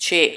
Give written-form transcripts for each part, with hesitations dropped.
6।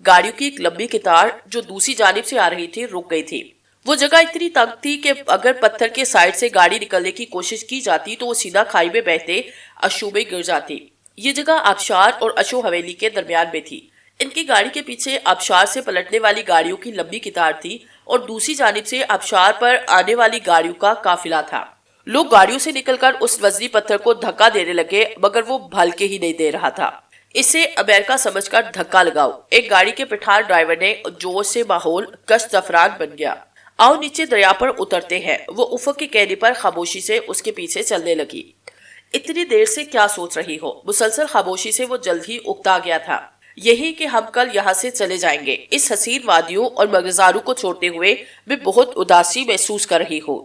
گاڑیوں کی ایک لمبی قطار جو دوسری جانب سے آ رہی تھی رک گئی تھی۔ وہ جگہ اتنی تنگ تھی کہ اگر پتھر کے سائڈ سے گاڑی نکلنے کی کوشش کی جاتی تو وہ سیدھا کھائی میں بہتے اشو میں گر جاتی۔ یہ جگہ آبشار اور اشو حویلی کے درمیان میں تھی۔ ان کی گاڑی کے پیچھے آبشار سے پلٹنے والی گاڑیوں کی لمبی قطار تھی اور دوسری جانب سے آبشار پر آنے والی گاڑیوں کا قافلہ تھا۔ لوگ گاڑیوں سے نکل کر اس وزنی پتھر کو دھکا دینے لگے مگر وہ بھلکے ہی نہیں دے رہا تھا۔ اسے امریکہ سمجھ کر دھکا لگاؤ۔ ایک گاڑی کے پٹھان ڈرائیور نے جوش سے ماحول کش زفران بن گیا۔ آؤ نیچے دریا پر اترتے ہیں۔ وہ افق کے کہنے پر خاموشی سے اس کے پیچھے چلنے لگی۔ اتنی دیر سے کیا سوچ رہی ہو؟ مسلسل خاموشی سے وہ جلد ہی اکتا گیا تھا۔ یہی کہ ہم کل یہاں سے چلے جائیں گے۔ اس حسین وادیوں اور مزاروں کو چھوڑتے ہوئے میں بہت اداسی محسوس کر رہی ہوں۔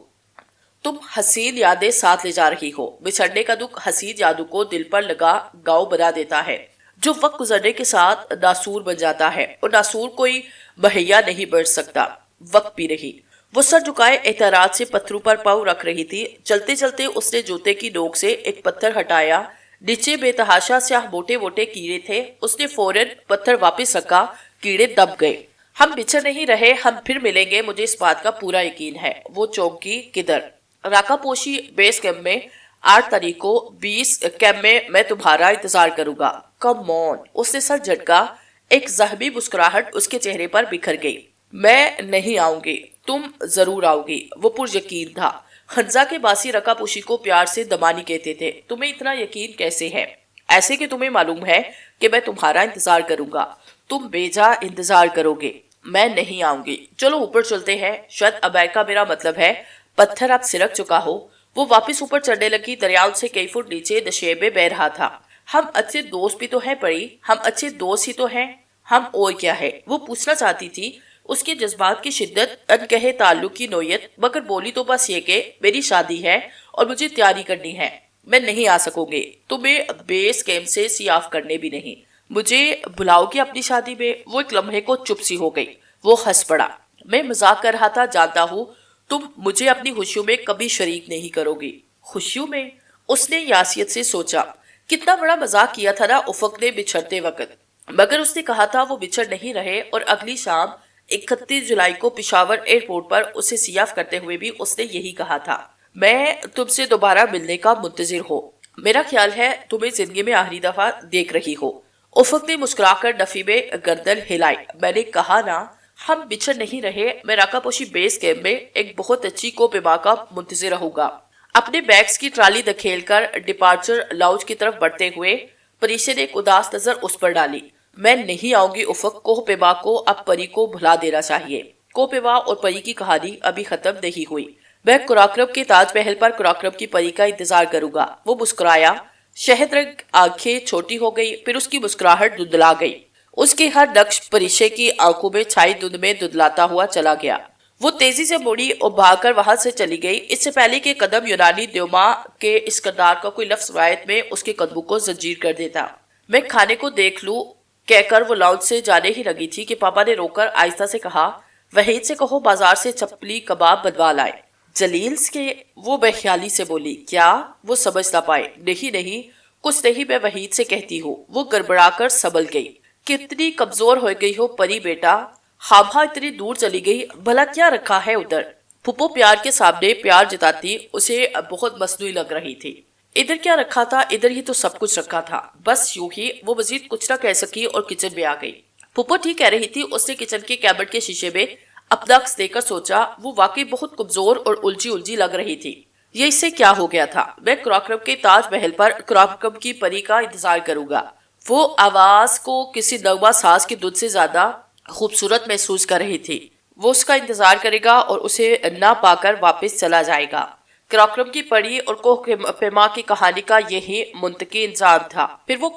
تم حسین یادیں ساتھ لے جا رہی ہو۔ بچھڑنے کا دکھ حسین یادوں کو دل پر لگا گاؤں بنا دیتا ہے جو وقت گزرنے کے ساتھ ناسور بن جاتا ہے، اور ناسور کوئی مہیا نہیں بڑھ سکتا۔ وقت بھی نہیں۔ وہ سر جھکائے احتیاط سے پتھروں پر پاؤں رکھ رہی تھی۔ چلتے چلتے اس نے جوتے کی نوک سے ایک پتھر ہٹایا۔ نیچے بے تحاشا سیاہ موٹے موٹے کیڑے تھے۔ اس نے فوراً پتھر واپس رکھا۔ کیڑے دب گئے۔ ہم بچھڑ نہیں رہے، ہم پھر ملیں گے، مجھے اس بات کا پورا یقین ہے۔ وہ چونکی۔ کدھر؟ راکا پوشی بیس کیمپ میں 8 تاریخ کو 20 کیمپ میں تمہارا انتظار کروں گا۔ کم آن۔ اس نے سر جھٹکا۔ ایک زہمی مسکراہٹ اس کے چہرے پر بکھر گئی۔ میں نہیں آؤں گی، تم ضرور آؤ گی۔ وہ پر یقین تھا۔ حنزہ کے باسی رکا پوشی کو پیار سے دمانی کہتے تھے۔ تمہیں اتنا یقین کیسے ہے؟ ایسے کہ تمہیں معلوم ہے کہ میں تمہارا انتظار کروں گا۔ تم بے جا انتظار کرو گے۔ میں نہیں آؤں گی۔ چلو اوپر چلتے ہیں۔ شاید امریکہ میرا مطلب ہے۔ پتھر اب سرک چکا ہو۔ وہ واپس اوپر چڑھنے لگی۔ دریا ان سے کئی فٹ نیچے نشیب میں بہ رہا تھا۔ ہم اچھے دوست بھی تو ہیں پری، ہم اچھے دوست ہی تو ہیں۔ ہم اور کیا ہے؟ وہ پوچھنا چاہتی تھی۔ اس کے جذبات کی شدت، انکہے تعلق کی نوعیت، مگر بولی تو بس یہ کہ میری شادی ہے اور مجھے تیاری کرنی ہے۔ میں نہیں آ سکوں گی، تمہیں بیس کیمپ سے سی آف کرنے بھی نہیں۔ مجھے بلاؤ گی اپنی شادی میں؟ وہ ایک لمحے کو چپ سی ہو گئی۔ وہ ہنس پڑا۔ میں مذاق کر رہا تھا، جانتا ہوں تم مجھے اپنی خوشیوں میں کبھی شریک نہیں کرو گی۔ خوشیوں میں؟ اس نے یاسیت سے سوچا۔ کتنا بڑا مذاق کیا تھا نا افق نے بچھڑتے وقت۔ مگر اس نے کہا تھا وہ بچھڑ نہیں رہے، اور اگلی شام 31 جولائی کو پشاور ایئرپورٹ پر اسے سی آف کرتے ہوئے بھی اس نے یہی کہا تھا۔ میں تم سے دوبارہ ملنے کا منتظر ہوں۔ میرا خیال ہے تمہیں زندگی میں آخری دفعہ دیکھ رہی ہو۔ افق نے مسکرا کر نفی میں گردن ہلائی۔ میں نے کہا نا ہم بچھڑ نہیں رہے۔ میں راکا پوشی بیس کیمپ میں ایک بہت اچھی کوپیما کا منتظر رہوں گا۔ اپنے بیگز کی ٹرالی دکھیل کر ڈپارچر لاؤنج کی طرف بڑھتے ہوئے پریشے نے ایک اداس نظر اس پر ڈالی۔ میں نہیں آؤں گی افق، کوپیما کو اب پری کو بھلا دینا چاہیے۔ کوپیما اور پری کی کہانی ابھی ختم نہیں ہوئی۔ میں قراقرم کے تاج محل پر قراقرم کی پری کا انتظار کروں گا۔ وہ مسکرایا۔ شہد رنگ آنکھیں چھوٹی ہو گئی، پھر اس کی مسکراہٹ دھندلا گئی۔ اس کی ہر نقش پریشے کی آنکھوں میں چھائی دھند میں دھندلاتا ہوا چلا گیا۔ وہ تیزی سے مڑی اور بھاگ کر وہاں سے چلی گئی، اس سے پہلے کہ قدم یونانی دیوما کے اس کردار کا کوئی لفظ روایت میں اس کے قدموں کو زنجیر کر دیتا۔ میں کھانے کو دیکھ لوں کہہ کر وہ لاؤنج سے جانے ہی لگی تھی کہ پاپا نے روک کر آہستہ سے کہا، وحید سے کہو بازار سے چپلی کباب بنوا لائے۔ جلیلز کے؟ وہ بے خیالی سے بولی۔ کیا؟ وہ سمجھ نہ پائے۔ نہیں کچھ نہیں، میں وحید سے کہتی ہوں۔ وہ گڑبڑا کر سنبھل گئی۔ کتنی کمزور ہو گئی ہو پری بیٹا، خامخواہ اتنی دور چلی گئی، بھلا کیا رکھا ہے ادھر؟ پھپھو پیار کے سامنے پیار جتاتی اسے بہت مصنوعی لگ رہی تھی۔ ادھر کیا رکھا تھا؟ ادھر ہی تو سب کچھ رکھا تھا۔ بس یوں ہی۔ وہ مزید کچھ نہ کہہ سکی اور کچن میں آ گئی۔ پھپھو ٹھیک کہہ رہی تھی۔ اس نے کچن کے کیبنٹ کے شیشے میں اپنا عکس دیکھ کر سوچا، وہ واقعی بہت کمزور اور الجھی لگ رہی تھی۔ یہ اس سے کیا ہو گیا تھا؟ میں قراقرم کے تاج محل پر قراقرم کی پری کا انتظار کروں گا۔ وہ آواز کو کسی نغمہ ساز کی دھن سے زیادہ خوبصورت محسوس کر رہی تھی۔ وہ اس کا انتظار کرے گا اور اسے نہ پا کر واپس چلا جائے گا۔ قراقرم کی پری اور کوہ پیما کی کہانی کا یہی منطقی انجام تھا۔ پھر وہ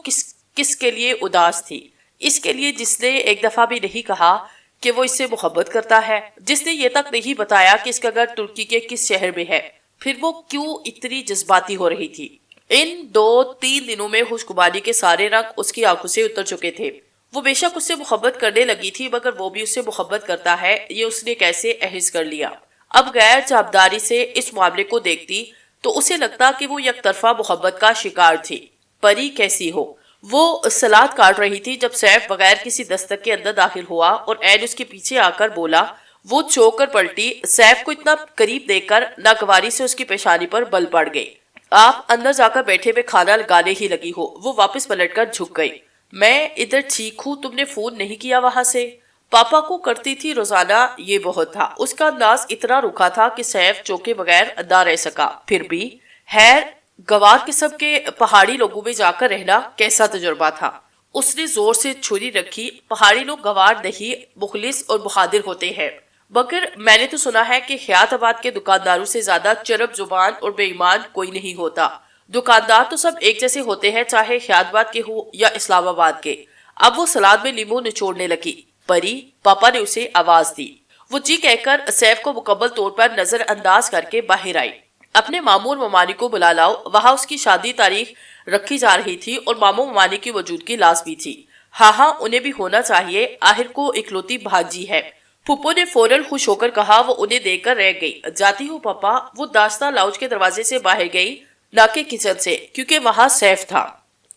کس کے لیے اداس تھی؟ اس کے لیے جس نے ایک دفعہ بھی نہیں کہا کہ وہ اس سے محبت کرتا ہے، جس نے یہ تک نہیں بتایا کہ اس کا گھر ترکی کے کس شہر میں ہے۔ پھر وہ کیوں اتنی جذباتی ہو رہی تھی؟ ان 2-3 دنوں میں خوشگواری کے سارے رنگ اس کی آنکھوں سے اتر چکے تھے۔ وہ بے شک اس سے محبت کرنے لگی تھی، مگر وہ بھی اس سے محبت کرتا ہے یہ اس نے کیسے احس کر لیا؟ اب غیر جانبداری سے اس معاملے کو دیکھتی تو اسے لگتا کہ وہ یک طرفہ محبت کا شکار تھی۔ پری کیسی ہو؟ وہ سلاد کاٹ رہی تھی جب سیف بغیر کسی دستک کے اندر داخل ہوا اور عین اس کے پیچھے آ کر بولا۔ وہ چوک کر پلٹی، سیف کو اتنا قریب دیکھ کر ناگواری سے اس کی پیشانی پر بل پڑ گئی۔ آپ اندر جا کر بیٹھے میں کھانا لگانے ہی لگی ہو۔ وہ واپس پلٹ کر جھک گئی۔ میں ادھر ٹھیک ہوں، تم نے فون نہیں کیا وہاں سے؟ پاپا کو کرتی تھی روزانہ، یہ بہت تھا۔ اس کا انداز اتنا روکھا تھا کہ سیف چوکے بغیر نہ رہ سکا۔ پھر بھی خیر، گوار قسم کے پہاڑی لوگوں میں جا کر رہنا کیسا تجربہ تھا؟ اس نے زور سے چھری رکھی۔ پہاڑی لوگ گوار نہیں، مخلص اور بہادر ہوتے ہیں، مگر میں نے تو سنا ہے کہ حیات آباد کے دکانداروں سے زیادہ چرب زبان اور بے ایمان کوئی نہیں ہوتا۔ دکاندار تو سب ایک جیسے ہوتے ہیں، چاہے حیات آباد کے ہو یا اسلام آباد کے۔ اب وہ سلاد میں لیمو نچوڑنے لگی۔ پری، پاپا نے اسے آواز دی۔ وہ جی کہہ کر سیف کو مکمل طور پر نظر انداز کر کے باہر آئی۔ اپنے ماموں اور ممانی کو بلا لاؤ، وہاں اس کی شادی تاریخ رکھی جا رہی تھی اور ماموں ممانی کی موجودگی لازمی تھی۔ ہاں، انہیں بھی ہونا چاہیے، آخر کو اکلوتی بھانجی ہے۔ پھپھو نے فوراً خوش ہو کر کہا۔ وہ انہیں دیکھ کر رہ گئی۔ جاتی ہوں پاپا۔ وہ داستہ لاؤنج کے دروازے سے باہر گئی، نہ کہ کچن سے، کیونکہ وہاں سیف تھا۔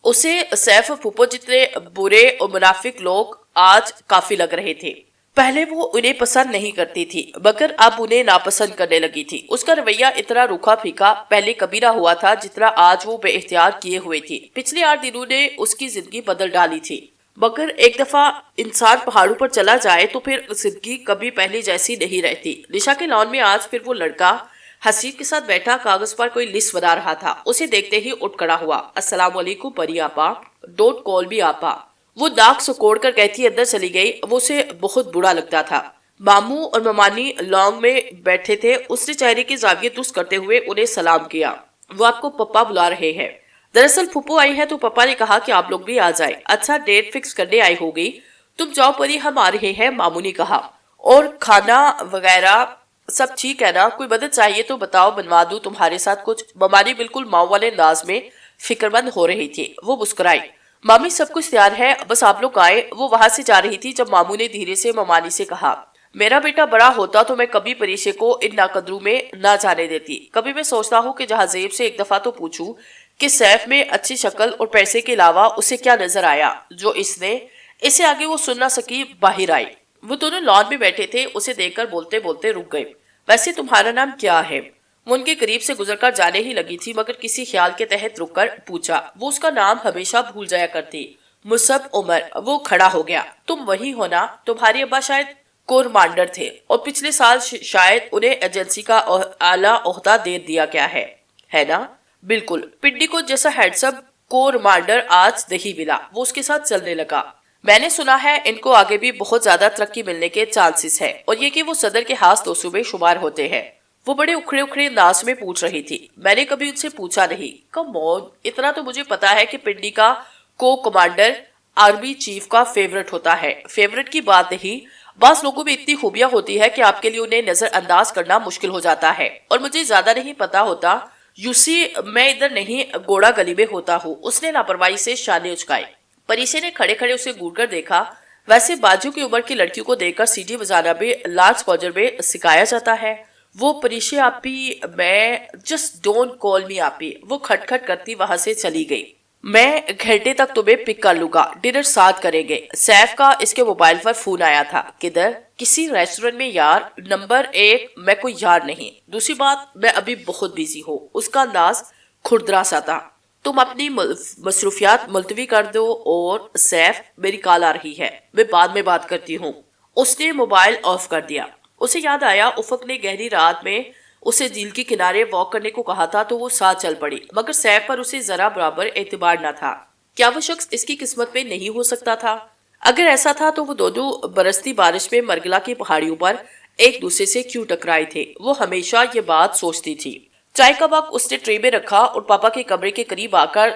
اسے سیف اور پھپھو جتنے برے اور منافق لوگ آج کافی لگ رہے تھے۔ پہلے وہ انہیں پسند نہیں کرتی تھی، مگر اب انہیں ناپسند کرنے لگی تھی۔ اس کا رویہ اتنا روکھا پھیکا پہلے کبھی نہ ہوا تھا جتنا آج وہ بے اختیار کیے ہوئے تھی۔ پچھلے 8 دنوں نے اس کی زندگی بدل ڈالی تھی، مگر ایک دفعہ انسان پہاڑوں پر چلا جائے تو پھر زندگی کبھی پہلے جیسی نہیں رہتی۔ نشا کے لان میں آج پھر وہ لڑکا حسین کے ساتھ بیٹھا کاغذ پر کوئی لسٹ بنا رہا تھا۔ اسے دیکھتے ہی اٹھ کھڑا ہوا۔ السلام علیکم پری آپا، ڈونٹ کال می آپا، وہ ناک سکوڑ کر کہتی اندر چلی گئی۔ وہ اسے بہت برا لگتا تھا۔ ماموں اور ممانی لانگ میں بیٹھے تھے۔ اس نے چہرے کی زاویے درست کرتے ہوئے انہیں سلام کیا۔ وہ آپ کو پپا بلا رہے ہیں۔ دراصل پھپھو آئی ہے تو پپا نے کہا کہ آپ لوگ بھی آ جائیں۔ اچھا، ڈیٹ فکس کرنے آئی ہوگی، تم جاؤ پری، ہم آ رہے ہیں، ماموں نے کہا۔ اور کھانا وغیرہ سب ٹھیک ہے نا؟ کوئی مدد چاہیے تو بتاؤ، بنوا دوں تمہارے ساتھ کچھ؟ ممانی بالکل ماں والے انداز میں فکر مند ہو رہی تھی۔ وہ مسکرائی۔ مامی سب کچھ تیار ہے، بس آپ لوگ آئے۔ وہ وہاں سے جا رہی تھی جب ماموں نے دھیرے سے ممانی سے کہا، میرا بیٹا بڑا ہوتا تو میں کبھی پریشے کو ان ناقدروں میں نہ جانے دیتی۔ کبھی میں سوچتا ہوں کہ جہاں زیب سے ایک دفعہ تو پوچھوں کہ سیف میں اچھی شکل اور پیسے کے علاوہ اسے کیا نظر آیا جو اسے آگے وہ سن نہ سکی۔ باہر آئی۔ وہ دونوں لان میں بیٹھے تھے۔ اسے دیکھ کر بولتے بولتے رک گئے۔ ویسے تمہارا نام کیا ہے؟ وہ ان کے قریب سے گزر کر جانے ہی لگی تھی، مگر کسی خیال کے تحت رک کر پوچھا۔ وہ اس کا نام ہمیشہ بھول جایا کرتی۔ مصعب عمر۔ وہ کھڑا ہو گیا۔ تم وہی ہو نا؟ تمہارے ابا شاید کورمانڈر تھے اور پچھلے سال شاید انہیں ایجنسی کا اعلیٰ عہدہ دے دیا گیا ہے نا؟ بالکل، پنڈی کو جیسا ہینڈسم کورمانڈر آج نہیں ملا۔ وہ اس کے ساتھ چلنے لگا۔ میں نے سنا ہے ان کو آگے بھی بہت زیادہ ترقی ملنے کے چانسز ہے، اور یہ کہ وہ صدر کے خاص دوستوں میں شمار ہوتے ہیں۔ وہ بڑے اکھڑے انداز میں پوچھ رہی تھی۔ میں نے کبھی ان سے پوچھا نہیں۔ کم آن، اتنا تو مجھے پتا ہے کہ پنڈی کا کو کمانڈر آرمی چیف کا فیورٹ ہوتا ہے۔ فیورٹ کی بات نہیں، بعض لوگوں میں اتنی خوبیاں ہوتی ہے کہ آپ کے لیے انہیں نظر انداز کرنا مشکل ہو جاتا ہے، اور مجھے زیادہ نہیں پتا ہوتا۔ یوسی میں ادھر نہیں، گوڑا گلی میں ہوتا ہوں۔ اس نے لاپرواہی سے شانے اچکائے۔ پریشے نے کھڑے کھڑے اسے گھور کر دیکھا۔ ویسے باجو کی عمر کی لڑکیوں کو دیکھ کر سیٹی بجانا بھی لارج ایکسپوجر میں سکھایا جاتا ہے۔ وہ پریشے آپی، میں جسٹ ڈونٹ کال می آپی، وہ کھٹ کھٹ کرتی وہاں سے چلی گئی۔ میں گھنٹے تک تمہیں پک کر لوں گا، ڈنر ساتھ کریں گے۔ سیف کا اس کے موبائل پر فون آیا تھا۔ کدھر؟ کسی ریسٹورنٹ میں یار۔ نمبر 1 میں کوئی یار نہیں، دوسری بات میں ابھی بہت بیزی ہوں۔ اس کا انداز کھردرا سا تھا۔ تم اپنی مصروفیات ملتوی کر دو۔ اور سیف، میری کال آ رہی ہے، میں بعد میں بات کرتی ہوں۔ اس نے موبائل آف کر دیا۔ اسے یاد آیا افق نے گہری رات میں اسے جھیل کے کنارے واک کرنے کو کہا تھا تو وہ ساتھ چل پڑی، مگر سیف پر اسے ذرا برابر اعتبار نہ تھا۔ کیا وہ شخص اس کی قسمت میں نہیں ہو سکتا تھا؟ اگر ایسا تھا تو وہ دونوں برستی بارش میں مرگلا کی پہاڑیوں پر ایک دوسرے سے کیوں ٹکرائے تھے؟ وہ ہمیشہ یہ بات سوچتی تھی۔ چائے کا وقت اس نے ٹرے میں رکھا اور پاپا کے کمرے کے قریب آ کر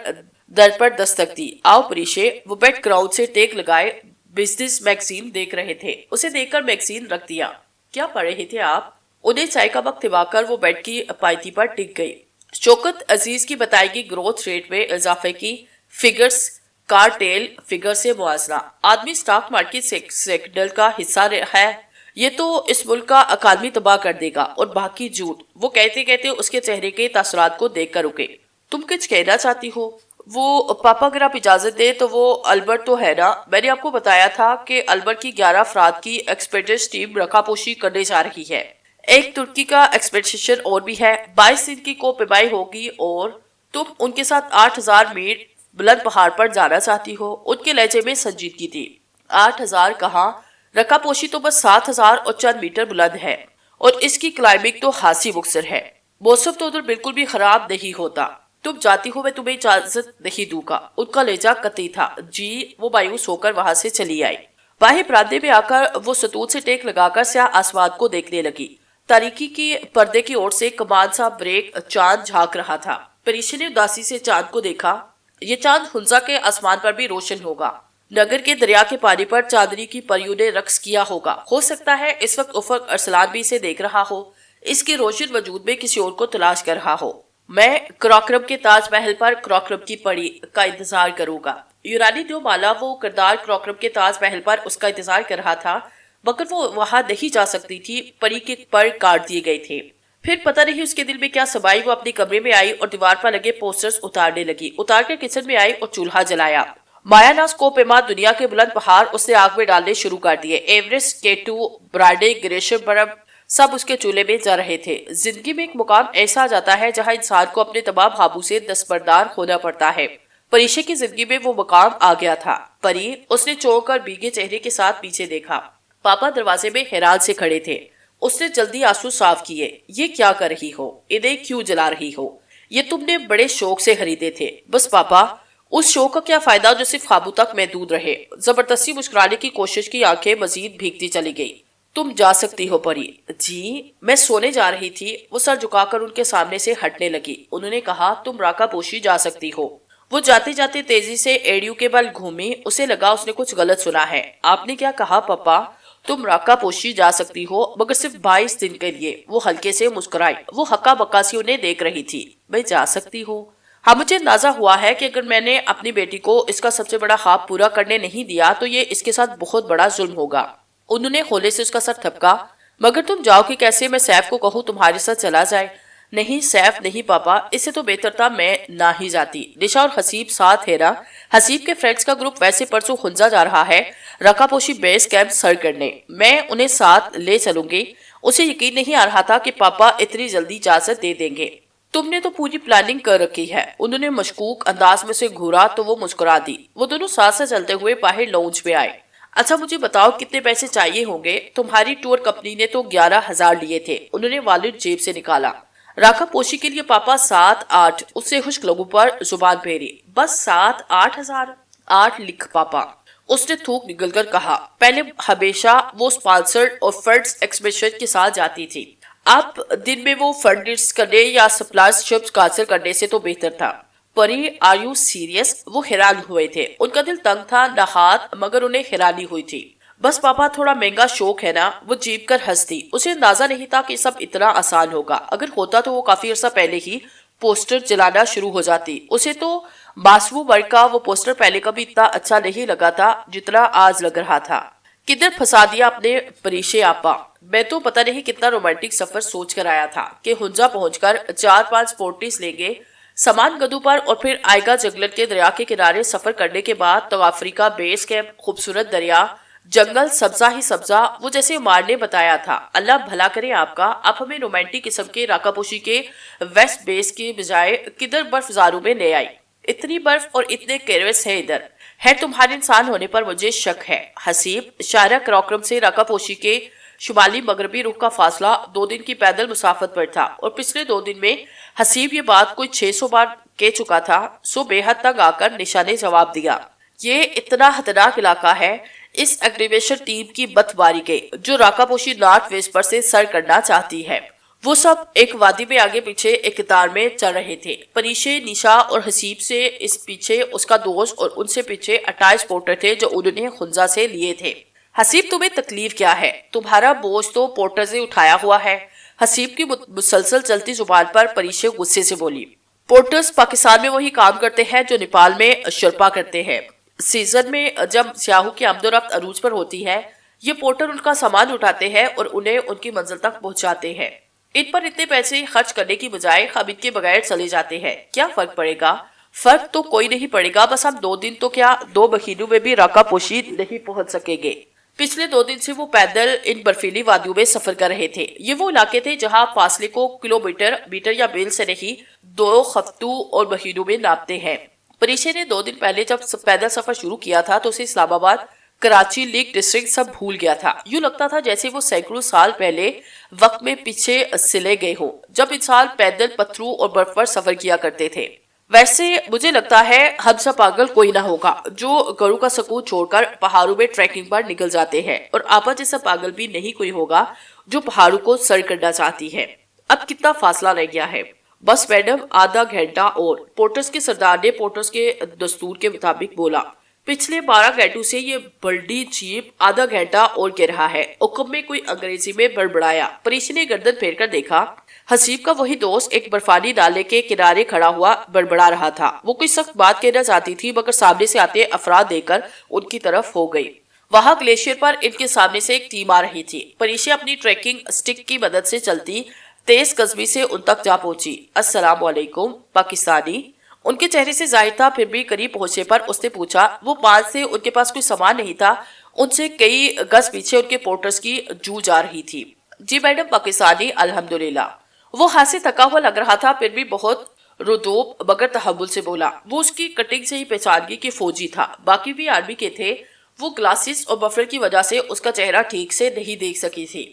در پر دستک دی۔ آؤ پریشے۔ وہ بیڈ گراؤنڈ سے ٹیک لگائے بزنس میگزین دیکھ رہے تھے۔ اسے دیکھ کر میگزین رکھ دیا۔ کیا پڑھ رہے تھے آپ؟ انہیں چائے کا وقت دبا کر وہ بیڈ کی پائیتی پر ٹک گئی۔ شوکت عزیز کی بتائی گئی گروتھ ریٹ میں اضافے کی فگرز کارٹیل فگر سے موازنہ۔ آدمی سٹاک مارکیٹ سیکنڈل کا حصہ ہے، یہ تو اس ملک کا اکادمی تباہ کر دے گا، اور باقی جھوٹ۔ وہ کہتے کہتے اس کے چہرے کے تاثرات کو دیکھ کر رکے۔ تم کچھ کہنا چاہتی ہو؟ وہ پاپا اگر آپ اجازت دیں تو وہ البرٹ تو ہے نا؟ میں نے آپ کو بتایا تھا کہ البرٹ کی 11 افراد کی ایکسپیڈیشن ٹیم رکھا پوشی کرنے جا رہی ہے۔ ایک ترکی کا ایکسپیڈیشن اور بھی ہے، 22 دن کی کو پیمائی ہوگی، اور تم ان کے ساتھ 8000 میل بلند پہاڑ پر جانا چاہتی ہو۔ ان کے لہجے میں سنجیدگی تھی۔ 8000 کہاں، رکھا پوشی تو بس 7000 اور چند میٹر بلند ہے، اور اس کی کلائمبنگ تو ہاسی مکسر ہے۔ موسم تو ادھر بالکل بھی خراب نہیں ہوتا۔ تم جاتی ہو، میں تمہیں اجازت نہیں دوں گا۔ ان کا لہجہ قطعی تھا۔ جی، وہ مایوس ہو کر وہاں سے چلی آئی۔ باہر پرادے میں آ کر وہ ستون سے ٹیک لگا کر سیاہ آسمان کو دیکھنے لگی۔ تاریکی کی پردے کی اور سے کمان سا بریک چاند جھانک رہا تھا۔ پریشا نے اداسی سے چاند کو دیکھا۔ یہ چاند ہنزا کے آسمان پر بھی روشن ہوگا۔ نگر کے دریا کے پانی پر چاندنی کی پریوں نے رقص کیا ہوگا۔ ہو سکتا ہے اس وقت افق ارسلان بھی اسے دیکھ رہا ہو، اس کے روشن وجود میں کسی اور کو تلاش کر رہا ہو۔ میں کراکرم کے تاج محل پر کراکرم کی پری کا انتظار کروں گا۔ یونانی جو مالا وہ کردار کراکرم کے تاج محل پر اس کا انتظار کر رہا تھا، مگر وہ وہاں نہیں جا سکتی تھی۔ پری کے پر کاٹ دیے گئے تھے۔ پھر پتہ نہیں اس کے دل میں کیا سمائی، وہ اپنے کمرے میں آئی اور دیوار پر لگے پوسٹرز اتارنے لگی۔ اتار کر کچن میں آئی اور چولہا جلایا۔ مایا ناز کو پیما دنیا کے بلند پہاڑ اس نے آگ میں ڈالنے شروع کر دیے۔ ایورسٹ، کیٹو، براڈے، گریشم برم سب اس کے چولہے میں جا رہے تھے۔ زندگی میں ایک مقام ایسا آ جاتا ہے جہاں انسان کو اپنے تمام خوابوں سے دستبردار ہونا پڑتا ہے۔ پریشا کی زندگی میں وہ مقام آ گیا تھا۔ پری، اس نے چونک کر بھیگے چہرے کے ساتھ پیچھے دیکھا۔ پاپا دروازے میں حیران سے کھڑے تھے۔ اس نے جلدی آنسو صاف کیے۔ یہ کیا کر رہی ہو؟ انہیں کیوں جلا رہی ہو؟ یہ تم نے بڑے شوق سے خریدے تھے۔ بس پاپا، اس شوق کا کیا فائدہ جو صرف خوابوں تک محدود رہے؟ زبردستی مسکرانے کی کوشش کی آنکھیں مزید بھیگتی چلی گئی۔ تم جا سکتی ہو پری۔ جی، میں سونے جا رہی تھی۔ وہ سر جھکا کر ان کے سامنے سے ہٹنے لگی۔ انہوں نے کہا، تم راکا پوشی جا سکتی ہو۔ وہ جاتے جاتے تیزی سے ایڑیوں کے بل گھومی۔ اسے لگا اس نے کچھ غلط سنا ہے۔ آپ نے کیا کہا پاپا؟ تم راکا پوشی جا سکتی ہو، مگر صرف 22 دن کے لیے۔ وہ ہلکے سے مسکرائی۔ وہ ہکا بکا سی انہیں دیکھ رہی تھی۔ میں جا سکتی ہوں؟ ہاں، مجھے اندازہ ہوا ہے کہ اگر میں نے اپنی بیٹی کو اس کا سب سے بڑا خواب پورا کرنے نہیں دیا تو یہ اس کے ساتھ بہت بڑا ظلم ہوگا۔ انہوں نے ہولے سے اس کا سر تھپکا۔ مگر تم جاؤ کہ کیسے؟ میں سیف کو کہوں تمہارے ساتھ چلا جائے؟ نہیں سیف نہیں پاپا، اس سے تو بہتر تھا میں نہ ہی جاتی۔ نشا اور حسیب ساتھ ہے نا؟ حسیب کے فرینڈز کا گروپ ویسے پرسوں ہنزا جا رہا ہے رکا پوشی بیس کیمپ سر کرنے۔ میں انہیں ساتھ لے چلوں گی۔ اسے یقین نہیں آ رہا تھا کہ پاپا اتنی جلدی اجازت دے دیں گے۔ تم نے تو پوری پلاننگ کر رکھی ہے۔ انہوں نے مشکوک انداز میں سے گھورا تو وہ مسکرا دی۔ وہ دونوں ساتھ سے چلتے ہوئے باہر لاؤنج میں آئے۔ اچھا مجھے بتاؤ کتنے پیسے چاہیے ہوں گے؟ تمہاری ٹور کمپنی نے تو 11,000 لیے تھے۔ انہوں نے والد جیب سے نکالا۔ راکا پوشی کے لیے پاپا 7-8۔ اس سے خشک لوگوں پر زبان پھیری۔ بس 7-8 ہزار؟ 8 لکھ پاپا۔ اس نے تھوک نگل کر کہا۔ پہلے ہمیشہ وہ سپانسرڈ اور فنڈز ایکسپیڈیشن کے ساتھ جاتی تھی۔ اب دن میں وہ فنڈز کرنے یا سپلائز شپس کانسل کرنے سے تو بہتر تھا۔ پری، آر یو سیریس؟ وہ حیران ہوئے تھے۔ ان کا دل تنگ تھا نہ ہاتھ، مگر انہیں حیرانی ہوئی تھی۔ بس پاپا تھوڑا مہنگا شوق ہے نا؟ وہ جیپ کر ہنس دی۔ اسے اندازہ نہیں تھا کہ سب اتنا آسان ہوگا۔ اگر ہوتا تو وہ کافی عرصہ پہلے ہی پوسٹر جلانا شروع ہو جاتی۔ اسے تو ماسوو ورک کا وہ پوسٹر پہلے کبھی اتنا اچھا نہیں لگا تھا جتنا آج لگ رہا تھا۔ کدھر پھنسا دیا اپنے پریشے آپا۔ میں تو پتہ نہیں کتنا رومانٹک سفر سوچ کر آیا تھا کہ ہنزا پہنچ کر 4-5 فورٹیز لیں گے سامان گدو پر، اور پھر آئے گا جنگل کے دریا کے کنارے سفر کرنے کے بعد تو افریقہ بیس کیمپ، خوبصورت دریا، جنگل، سبزہ ہی سبزہ، وہ جیسے عمار نے بتایا تھا۔ اللہ بھلا کرے آپ کا۔ آپ ہمیں رومانٹک قسم کے راکا پوشی کے ویسٹ بیس کے بجائے کدھر برف زاروں میں لے آئی۔ اتنی برف اور اتنے کیروس ہیں ادھر۔ ہے تمہارے انسان ہونے پر مجھے شک ہے۔ حسیب، شاہراہ کراکرم سے راکا پوشی کے شمالی مغربی رخ کا فاصلہ 2 دن کی پیدل مسافت پر تھا، اور پچھلے 2 دن میں حسیب یہ بات کوئی 600 بار کہہ چکا تھا۔ سو بے حد تک آ کر نشا نے جواب دیا، یہ اتنا خطرناک علاقہ ہے۔ اس ایگریویشن ٹیم کی بت باری کے جو راکا پوشی نارتھ ویسٹ پر سے سر کرنا چاہتی ہے۔ وہ سب ایک وادی میں آگے پیچھے ایک قطار میں چل رہے تھے۔ پریشے، نشا اور حسیب سے اس پیچھے اس کا دوست، اور ان سے پیچھے 28 پورٹر تھے جو انہوں نے خنزا سے لیے تھے۔ حسیب، تمہیں تکلیف کیا ہے؟ تمہارا بوجھ تو پورٹر سے اٹھایا ہوا ہے۔ حسیب کی مسلسل چلتی زبان پر پریشے غصے سے بولی۔ پورٹرز پاکستان میں وہی کام کرتے ہیں جو نیپال میں شرپا کرتے ہیں۔ سیزن میں جب سیاحوں کی آمد و رفت عروج پر ہوتی ہے، یہ پورٹر ان کا سامان اٹھاتے ہیں اور انہیں ان کی منزل تک پہنچاتے ہیں۔ ان پر اتنے پیسے خرچ کرنے کی بجائے ہم ان کے بغیر چلے جاتے ہیں۔ کیا فرق پڑے گا؟ فرق تو کوئی نہیں پڑے گا، بس ہم 2 دن تو کیا 2 مہینوں میں بھی راکا پوشی نہیں پہنچ سکیں گے۔ پچھلے 2 دن سے وہ پیدل ان برفیلی وادیوں میں سفر کر رہے تھے۔ یہ وہ علاقے تھے جہاں فاصلے کو کلومیٹر، میٹر یا میل سے نہیں 2 ہفتوں اور مہینوں میں ناپتے ہیں۔ پریشے نے 2 دن پہلے جب پیدل سفر شروع کیا تھا تو اسے اسلام آباد، کراچی، لیک ڈسٹرکٹ سب بھول گیا تھا۔ یوں لگتا تھا جیسے وہ سینکڑوں سال پہلے وقت میں پیچھے چلے گئے ہوں، جب انسان پیدل پتھروں اور برف پر سفر کیا کرتے تھے۔ ویسے مجھے لگتا ہے ہم سا پاگل کوئی نہ ہوگا جو گھروں کا سکون چھوڑ کر پہاڑوں میں ٹریکنگ پر نکل جاتے ہیں، اور آپا جیسا پاگل بھی نہیں کوئی ہوگا جو پہاڑوں کو سر کرنا چاہتی ہے۔ اب کتنا فاصلہ رہ گیا ہے؟ بس میڈم، آدھا گھنٹہ اور، پورٹرز کے سردار نے پورٹرز کے دستور کے مطابق بولا۔ پچھلے 12 گھنٹوں سے یہ بلڈی جیپ آدھا گھنٹہ اور کہہ رہا ہے، حکم میں کوئی انگریزی میں بڑبڑایا۔ پریشی نے گردن پھیر کر دیکھا، حسیب کا وہی دوست ایک برفانی نالے کے کنارے کھڑا ہوا بڑبڑا رہا تھا۔ وہ کوئی سخت بات کہنا چاہتی تھی مگر سامنے سے آتے افراد دیکھ کر ان کی طرف ہو گئی۔ وہاں گلیشیئر پر ان کے سامنے سے ایک ٹیم آ رہی تھی۔ پریشی اپنی ٹریکنگ سٹک کی مدد سے چلتی تیز قدمی سے ان تک جا پہنچی۔ السلام علیکم پاکستانی۔ ان کے چہرے سے ظاہر تھا، پھر بھی قریب پہنچنے پر اس نے پوچھا۔ وہ پاس سے ان کے پاس کوئی سامان نہیں تھا، ان سے کئی گز پیچھے ان کے پورٹرز کی جو جا رہی تھی۔ جی میڈم، پاکستانی، الحمدللہ۔ وہ ہاتھ سے تھکا ہوا لگ رہا تھا، پھر بھی بہت ردوب مگر تحمل سے بولا۔ وہ اس کی کٹنگ سے ہی پہچان گئی کہ فوجی تھا، باقی بھی آرمی کے تھے۔ وہ گلاسز اور بفر کی وجہ سے اس کا چہرہ ٹھیک سے نہیں دیکھ سکی تھی۔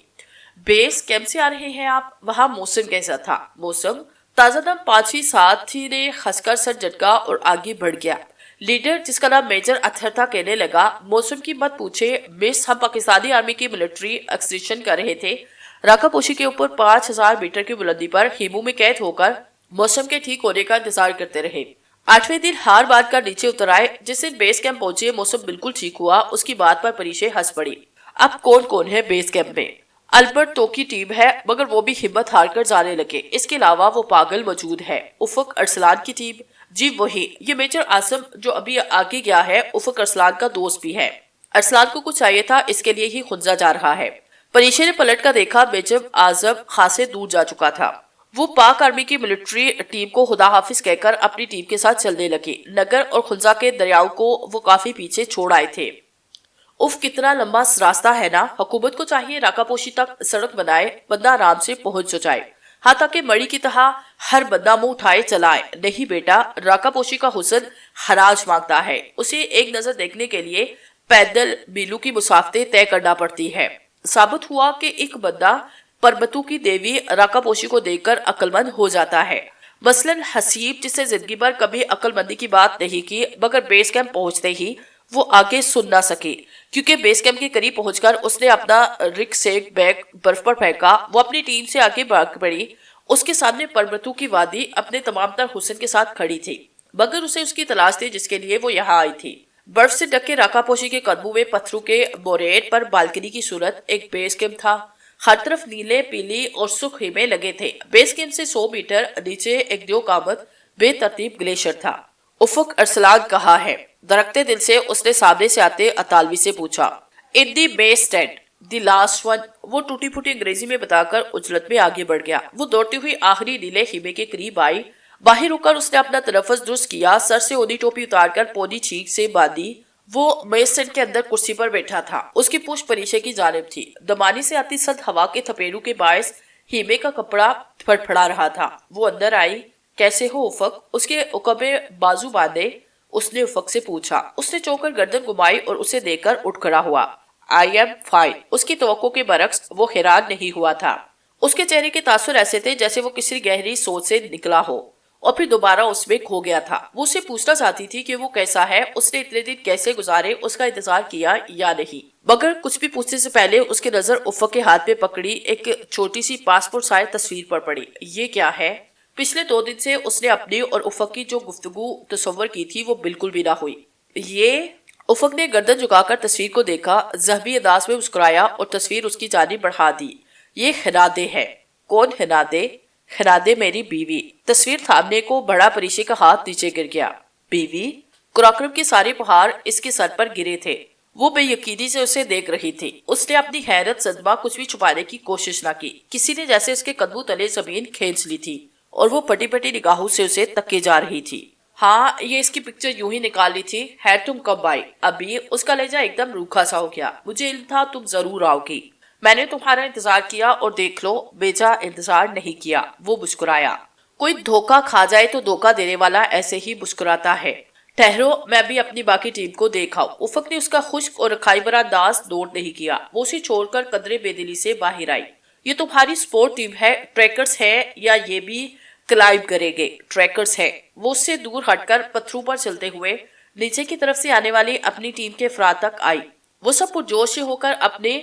بیس کیمپ سے آ رہے ہیں آپ؟ وہاں موسم کیسا تھا؟ موسم تازہ دم 5ویں ساتھی نے ہنس کر سر جھٹکا اور آگے بڑھ گیا۔ لیڈر جس کا نام میجر اطہر تھا کہنے لگا، موسم کی مت پوچھے مس، ہم پاکستانی آرمی کی ملٹری ایکسٹریشن کر رہے تھے۔ راکا پوشی کے اوپر 5000 میٹر کی بلندی پر خیموں میں قید ہو کر موسم کے ٹھیک ہونے کا انتظار کرتے رہے۔ 8ویں دن ہار بات کر نیچے اتر آئے۔ جس دن بیس کیمپ پہنچے موسم بالکل ٹھیک ہوا، اس کی بات پر پریشے ہنس پڑی۔ اب کون کون ہے بیس کیمپ میں؟ البرٹ تو کی ٹیم ہے مگر وہ بھی ہمت ہار کر جانے لگے۔ اس کے علاوہ وہ پاگل موجود ہے۔ افق ارسلان کی ٹیم؟ جی وہی، یہ میجر عاصم جو ابھی آگے گیا ہے افق ارسلان کا دوست بھی ہے۔ ارسلان کو کچھ چاہیے تھا، اس کے لیے ہی خنزہ جا رہا ہے۔ پریشے نے پلٹ کر دیکھا، میجر اعظم خاصے دور جا چکا تھا۔ وہ پاک آرمی کی ملٹری ٹیم کو خدا حافظ کہہ کر اپنی ٹیم کے ساتھ چلنے لگے۔ نگر اور خنزہ کے دریاؤں کو وہ کافی پیچھے چھوڑ آئے تھے۔ اف کتنا لمبا راستہ ہے نا۔ حکومت کو چاہیے راکا پوشی تک سڑک بنائے، بندہ آرام سے پہنچ جائے، ہاں تاکہ مڑی کی طرح ہر بندہ منہ اٹھائے چلائے۔ نہیں بیٹا، راکا پوشی کا حسن حراج مانگتا ہے، اسے ایک نظر دیکھنے کے لیے پیدل میلوں کی مسافتیں طے کرنا پڑتی ہے۔ ثابت ہوا کہ ایک بندہ پربتوں کی دیوی راکا پوشی کو دیکھ کر عقل مند ہو جاتا ہے۔ مثلاً حسیب، جس نے زندگی بھر کبھی عقل مندی کی بات نہیں کی مگر بیس کیمپ پہنچتے ہی وہ آگے سن نہ سکے، کیونکہ بیس کیمپ کے قریب پہنچ کر اس نے اپنا رک سیک بیگ برف پر پھینکا۔ وہ اپنی ٹیم سے آگے بھاگ پڑی۔ اس کے سامنے پربتوں کی وادی اپنے تمام تر حسن کے ساتھ کھڑی تھی، مگر اسے اس کی تلاش تھی جس کے لیے وہ یہاں آئی تھی۔ برف سے ڈھکے راکا پوشی کے قدموں میں پتھروں کے موریٹ پر بالکنی کی صورت ایک بیس کیمپ تھا۔ ہر طرف نیلے، پیلی اور سرخ خیمے لگے تھے۔ بیس کیمپ سے 100 میٹر نیچے ایک دیو قامت بے ترتیب گلیشر تھا۔ افق ارسلان کہاں ہے؟ درختے دل سے اس نے سامنے سے آتے اطالوی سے پوچھا۔ ان دی بیس ٹینٹ، دی لاسٹ ون، وہ ٹوٹی پھوٹی انگریزی میں بتا کر اجلت میں آگے بڑھ گیا۔ وہ دوڑتی ہوئی آخری نیلے خیمے کے قریب آئی۔ باہر رک کر اس نے اپنا تنفس درست کیا، سر سے اونی ٹوپی اتار کر پونی چھینک سے باندھی۔ وہ میز ٹینٹ کے اندر کرسی پر بیٹھا تھا، اس کی پوچھ پریشے کی جانب تھی۔ دمانی سے آتی سرد ہوا کے تھپیڑوں کے باعث خیمے کا کپڑا پھڑپھڑا رہا تھا۔ وہ اندر آئی۔ کیسے ہو افق؟ اس کے عقب میں بازو باندھے اس نے افق سے پوچھا۔ اس نے چونک کر گردن گھمائی اور اسے دیکھ کر اٹھ کھڑا ہوا۔ I am fine. اس کی توقع کے برعکس وہ حیران نہیں ہوا تھا۔ اس کے چہرے کے تاثر ایسے تھے جیسے وہ کسی گہری سوچ سے نکلا ہو اور پھر دوبارہ اس میں کھو گیا تھا۔ وہ اسے پوچھنا چاہتی تھی کہ وہ کیسا ہے، اس نے اتنے دن کیسے گزارے، اس کا انتظار کیا یا نہیں، مگر کچھ بھی پوچھنے سے پہلے اس کی نظر افق کے ہاتھ میں پکڑی ایک چھوٹی سی پاسپورٹ سائز تصویر پر پڑی۔ یہ کیا ہے؟ پچھلے 2 دن سے اس نے اپنی اور افق کی جو گفتگو تصور کی تھی وہ بالکل بھی نہ ہوئی۔ یہ افق نے گردن جھکا کر تصویر کو دیکھا، ذہبی انداز میں مسکرایا اور تصویر اس کی جانب بڑھا دی۔ یہ ہنادے ہے۔ کون ہنادے؟ ہنادے میری بیوی۔ تصویر تھامنے کو بڑا پریشے کا ہاتھ نیچے گر گیا۔ بیوی؟ قراقرم کے سارے پہاڑ اس کے سر پر گرے تھے۔ وہ بے یقینی سے اسے دیکھ رہی تھی۔ اس نے اپنی حیرت صدمہ کچھ بھی چھپانے کی کوشش نہ کی۔ کسی نے جیسے اس کے قدموں تلے زمین کھینچ لی تھی اور وہ پٹی پٹی نگاہوں سے اسے تکے جا رہی تھی۔ ہاں یہ اس کی پکچر یوں ہی نکال لی تھی. خیر تم کب آئی؟ ابھی. اس کا لہجہ ایک دم روکھا سا ہو گیا. مجھے علم تھا تم ضرور آؤ گی. میں نے تمہارا انتظار کیا اور دیکھ لو بیجا انتظار نہیں کیا. وہ مسکرایا. کوئی دھوکا کھا جائے تو دھوکا دینے والا ایسے ہی مسکراتا ہے. ٹھہرو میں بھی اپنی باقی ٹیم کو دیکھا. افق نے اس کا خشک اور رکھائی بھرا انداز نوٹ نہیں کیا. وہ اسے چھوڑ کر قدرے بے دلی سے باہر آئی. یہ تمہاری سپورٹ ٹیم ہے. ٹریکرز ہے یا یہ بھی کلائب کرے گے؟ ٹریکرز ہے. وہ اس سے دور ہٹ کر پتھروں پر چلتے ہوئے نیچے کی طرف سے آنے والی اپنی ٹیم کے افراد تک آئی. وہ سب پرجوش ہو کر اپنے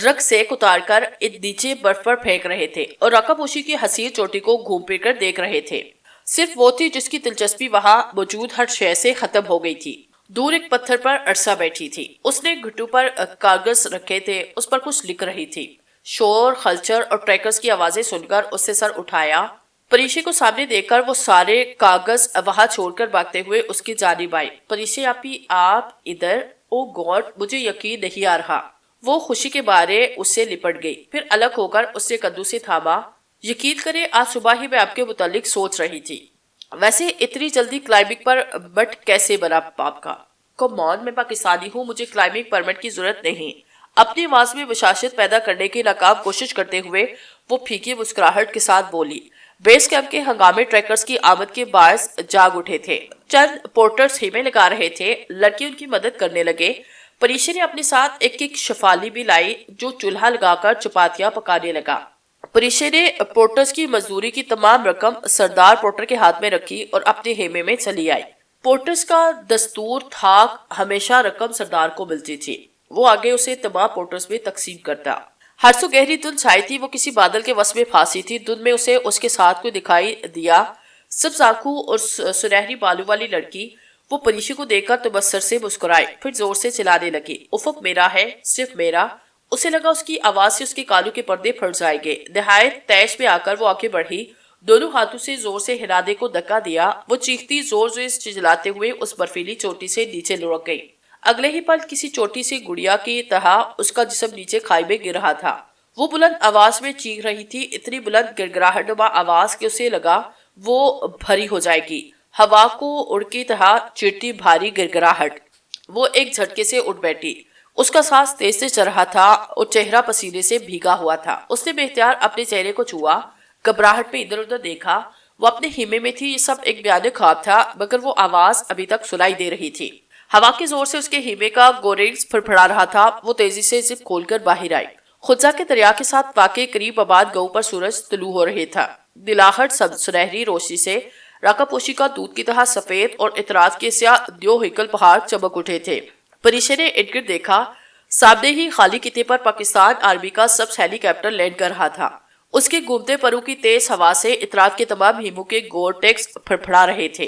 رگ سے اتار کر نیچے برف پر پھینک رہے تھے اور رقا پوشی کی حسین چوٹی کو گھوم پھر کر دیکھ رہے تھے. صرف وہ تھی جس کی دلچسپی وہاں موجود ہر شے سے ختم ہو گئی تھی. دور ایک پتھر پر عرصہ بیٹھی تھی. اس نے گھٹو پر کاغذ رکھے تھے. اس پر کچھ لکھ رہی تھی. شور خلچر اور ٹریکرز کی آوازیں سن کر اس سے سر اٹھایا. پریشے کو سامنے دیکھ کر وہ سارے کاغذ وہاں چھوڑ کر بھاگتے ہوئے اس کی جانب آئی. پریشے آپی آپ ادھر؟ او گاڈ مجھے یقین نہیں آ رہا. وہ خوشی کے بارے اس سے لپٹ گئی. پھر الگ ہو کر اس سے کندھوں سے تھاما. یقین کرے آج صبح ہی میں آپ کے متعلق سوچ رہی تھی. ویسے اتنی جلدی کلائمبنگ پر بٹ کیسے بنا آپ کا؟ کم آن میں پاکستانی ہوں. مجھے کلائمبنگ پرمٹ کی ضرورت نہیں. اپنی آواز میں بشاشت پیدا کرنے کی ناکام کوشش کرتے ہوئے وہ پھیکی مسکراہٹ کے ساتھ بولی. بیس کیمپ کے ہنگامے ٹریکرز کی آمد کے باعث جاگ اٹھے تھے. چند پورٹرز خیمے لگا رہے تھے. لڑکے ان کی مدد کرنے لگے. پریشے نے اپنے ساتھ ایک ایک شفالی بھی لائی جو چولہا لگا کر چپاتیاں پکانے لگا. پریشے نے پورٹرز کی مزدوری کی تمام رقم سردار پورٹر کے ہاتھ میں رکھی اور اپنے خیمے میں چلی آئی. پورٹرز کا دستور تھا ہمیشہ رقم سردار کو ملتی تھی. وہ آگے اسے تمام پورٹرز میں تقسیم کرتا. ہر سو گہری دھند چھائی تھی. وہ کسی بادل کے وس میں پھانسی تھی. دھند میں اسے اس کے ساتھ کوئی دکھائی دیا. سبز آنکھوں اور سنہری بالوں والی لڑکی. وہ پریشے کو دیکھ کر تبصر سے مسکرائی. پھر زور سے چلانے لگی. افق میرا ہے صرف میرا. اسے لگا اس کی آواز سے اس کے کالوں کے پردے پھٹ جائیں گے. نہایت تیش میں آ کر وہ آگے بڑھی. دونوں ہاتھوں سے زور سے ہرادے کو دھکا دیا. وہ چیختی زور سے چلاتے ہوئے اس برفیلی چوٹی سے نیچے لڑک گئی. اگلے ہی پل کسی چھوٹی سی گڑیا کی طرح اس کا جسم نیچے کھائی میں گر رہا تھا. وہ بلند آواز میں چیخ رہی تھی. اتنی بلند گڑگڑاہٹ نما آواز کہ اسے لگا وہ بھری ہو جائے گی. ہوا کو اڑ کی طرح چیرتی بھاری گڑگڑاہٹ. وہ ایک جھٹکے سے اٹھ بیٹھی. اس کا سانس تیز سے چل رہا تھا اور چہرہ پسینے سے بھیگا ہوا تھا. اس نے بے اختیار اپنے چہرے کو چھوا. گھبراہٹ میں ادھر ادھر دیکھا. وہ اپنے خیمے میں تھی. یہ سب ایک بیان خواب تھا مگر وہ آواز ابھی تک سنائی دے رہی تھی. ہوا کے زور سے اس کے خیمے کا گورنگز پھڑپڑا رہا تھا. وہ تیزی سے زپ کھول کر باہر آئی. خزہ کے دریا کے ساتھ واقع قریب آباد گاؤں پر سورج طلوع ہو رہے تھا. دلاہٹ سنہری روشنی سے راکا پوشی کا دودھ کی طرح سفید اور اطراف کے سیاہ دیو ہیکل پہاڑ چمک اٹھے تھے. پریشے نے ارد گرد دیکھا. سامنے ہی خالی خطے پر پاکستان آرمی کا سبز ہیلی کاپٹر لینڈ کر رہا تھا. اس کے گھومتے پروں کی تیز ہوا سے اطراف کے تمام ہیموں کے گور ٹیکس پھڑپڑا رہے تھے.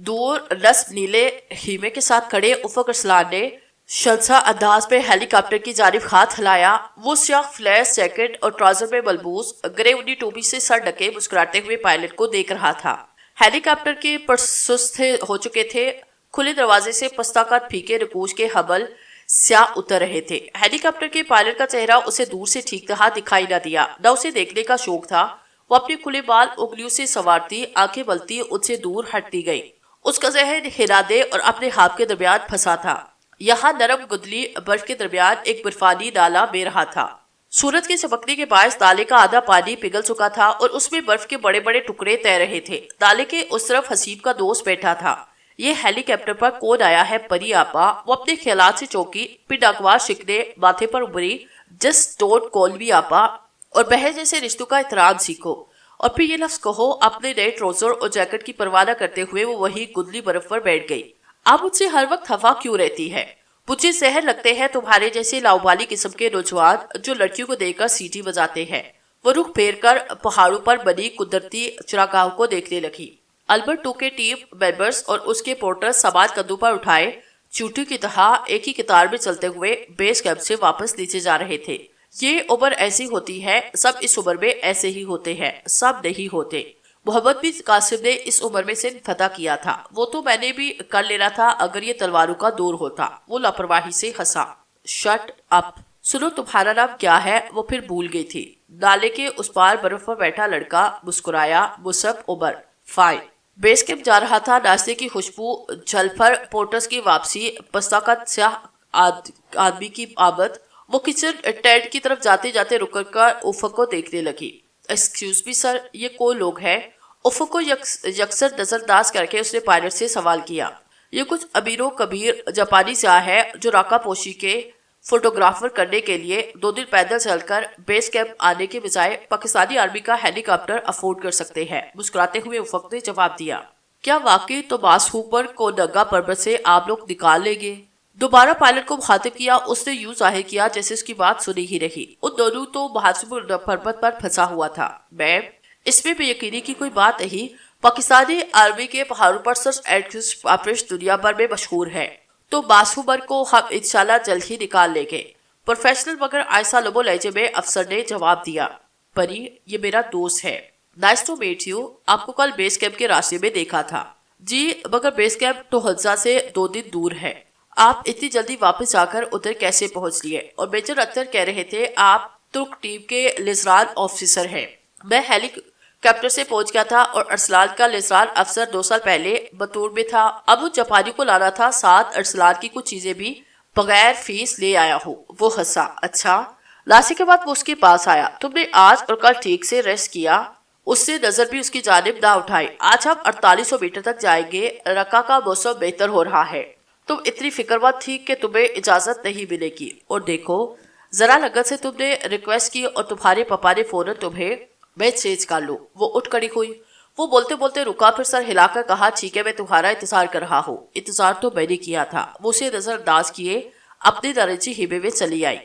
دور نصب نیلے خیمے کے ساتھ کھڑے افق ارسلان نے شلسا انداز میں ہیلی کاپٹر کی جانب ہاتھ ہلایا. وہ سیاہ فلیش جیکٹ اور ٹراؤزر میں ملبوس گرے اونی ٹوپی سے سر ڈھکے مسکراتے ہوئے پائلٹ کو دیکھ رہا تھا. ہیلی کاپٹر کے پر سست ہو چکے تھے. کھلے دروازے سے پستہ کا پھیکے نقوش کے حبل سیاہ اتر رہے تھے. ہیلی کاپٹر کے پائلٹ کا چہرہ اسے دور سے ٹھیک طرح دکھائی نہ دیا. نہ اسے دیکھنے کا شوق تھا. وہ اپنے کھلے بال انگلیوں سے سنوارتی آنکھیں ملتی ان سے دور ہٹتی گئی. اس کا ذہن ہرادے اور اپنے خواب کے درمیان پھنسا تھا. یہاں نرم گدلی برف کے درمیان ایک برفانی نالا بہ رہا تھا. سورج کے چمکنے کے باعث نالے کا آدھا پانی پگھل چکا تھا اور اس میں برف کے بڑے بڑے ٹکڑے تیر رہے تھے. نالے کے اس طرف حسیب کا دوست بیٹھا تھا. یہ ہیلی کاپٹر پر کون آیا ہے پری آپا؟ وہ اپنے خیالات سے چوکی. پھر ڈاکوار شکنے ماتھے پر ابری. جسٹ ڈونٹ کال می آپا اور بہن جیسے رشتوں کا احترام سیکھو. اور پھر یہ لفظ کہو. اپنے نئے ٹراؤزر اور جیکٹ کی پرواہ نہ کرتے ہوئے وہ وہی گدلی برف پر بیٹھ گئی. آپ مجھ سے ہر وقت ہوا کیوں رہتی ہے؟ مجھے زہر لگتے ہیں تمہارے جیسے لاؤبالی قسم کے نوجوان جو لڑکیوں کو دیکھ کر سیٹی بجاتے ہیں. وہ رخ پھیر کر پہاڑوں پر بنی قدرتی چراگاہوں کو دیکھنے لگی. البرٹ 2 کے ٹیم ممبرز اور اس کے پورٹر سامان کندھوں پر اٹھائے چوٹی کی طرح ایک ہی قطار میں چلتے ہوئے بیس کیمپ سے واپس نیچے جا رہے تھے. یہ عمر ایسی ہوتی ہے. سب اس عمر میں ایسے ہی ہوتے ہیں. سب نہیں ہوتے. محمد بن قاسم نے اس عمر میں سے فتح کیا تھا. وہ تو میں نے بھی کر لینا تھا اگر یہ تلواروں کا دور ہوتا. وہ لاپرواہی سے ہنسا. Shut up. سنو تمہارا نام کیا ہے؟ وہ پھر بھول گئی تھی. نالے کے اس پار برف پر بیٹھا لڑکا مسکرایا. مصعب عمر. فائن. بیس کیمپ جا رہا تھا، ناشتے کی خوشبو، جھلفر، پورٹرز کی واپسی، پستاکت سیاہ آدمی کی آمد۔ وہ کچن ٹینٹ کی طرف جاتے جاتے رک کر افق کو دیکھنے لگی۔ ایکسکیوز می سر، یہ کوئی لوگ ہیں؟ افق کو یکسر نظر انداز کر کے اس نے پائلٹ سے سوال کیا۔ یہ کچھ امیر و کبیر جاپانی سیاح ہے جو راکا پوشی کے فوٹوگرافر کرنے کے لیے 2 دن پیدل چل کر بیس کیمپ آنے کے بجائے پاکستانی آرمی کا ہیلی کاپٹر افورڈ کر سکتے ہیں۔ مسکراتے ہوئے افق نے جواب دیا۔ کیا واقعی تو باس ہوپر کو ننگا پربت سے آپ لوگ نکال لیں گے؟ دوبارہ پائلٹ کو مخاطب کیا۔ اس نے یوں ظاہر کیا جیسے اس کی بات سنی ہی رہی۔ ان دونوں تو بہاسپور پربت پر پھنسا ہوا تھا۔ میم، اس میں بے یقینی کی کوئی بات نہیں۔ پاکستانی آرمی کے پہاڑوں پر سرچ اینڈ ریسکیو آپریشن دنیا بھر میں مشہور ہے، تو باسوبر کو ہم انشاءاللہ جلد ہی نکال لیں گے۔ پروفیشنل مگر آئسہ لبو لہجے میں افسر نے جواب دیا۔ پری، یہ میرا دوست ہے۔ Nice to meet you. آپ کو کل بیس کیمپ کے راستے میں دیکھا تھا۔ جی، مگر بیس کیمپ تو حلزہ سے 2 دن دور ہے۔ آپ اتنی جلدی واپس جا کر ادھر کیسے پہنچ لیے؟ اور میجر اختر کہہ رہے تھے آپ ترک ٹیم کے لیزران آفیسر ہیں۔ میں ہیلی کیپٹر سے پہنچ گیا تھا اور ارسلان کا لیزران افسر 2 سال پہلے بطور میں تھا۔ اب ان جاپانی کو لانا تھا، ساتھ ارسلان کی کچھ چیزیں بھی بغیر فیس لے آیا ہوں۔ وہ ہنسا۔ اچھا۔ لاسی کے بعد وہ اس کے پاس آیا۔ تم نے آج اور کل ٹھیک سے ریسٹ کیا؟ اس سے نظر بھی اس کی جانب نہ اٹھائی۔ آج ہم 4800 میٹر تک جائیں گے۔ رقہ کا موسم بہتر ہو رہا ہے۔ تم اتنی فکر مند تھی کہ تمہیں اجازت نہیں ملے گی، اور دیکھو ذرا لگن سے تم نے ریکویسٹ کی اور تمہارے پپا نے فوراً تمہیں میں چینج کر لوں۔ وہ اٹھ کھڑی ہوئی۔ وہ بولتے بولتے رکا، پھر سر ہلا کر کہا ٹھیک ہے، میں تمہارا انتظار کر رہا ہوں۔ انتظار تو میں نے کیا تھا۔ وہ اسے نظر انداز کیے اپنی نارنجی ہیبے میں چلی آئی۔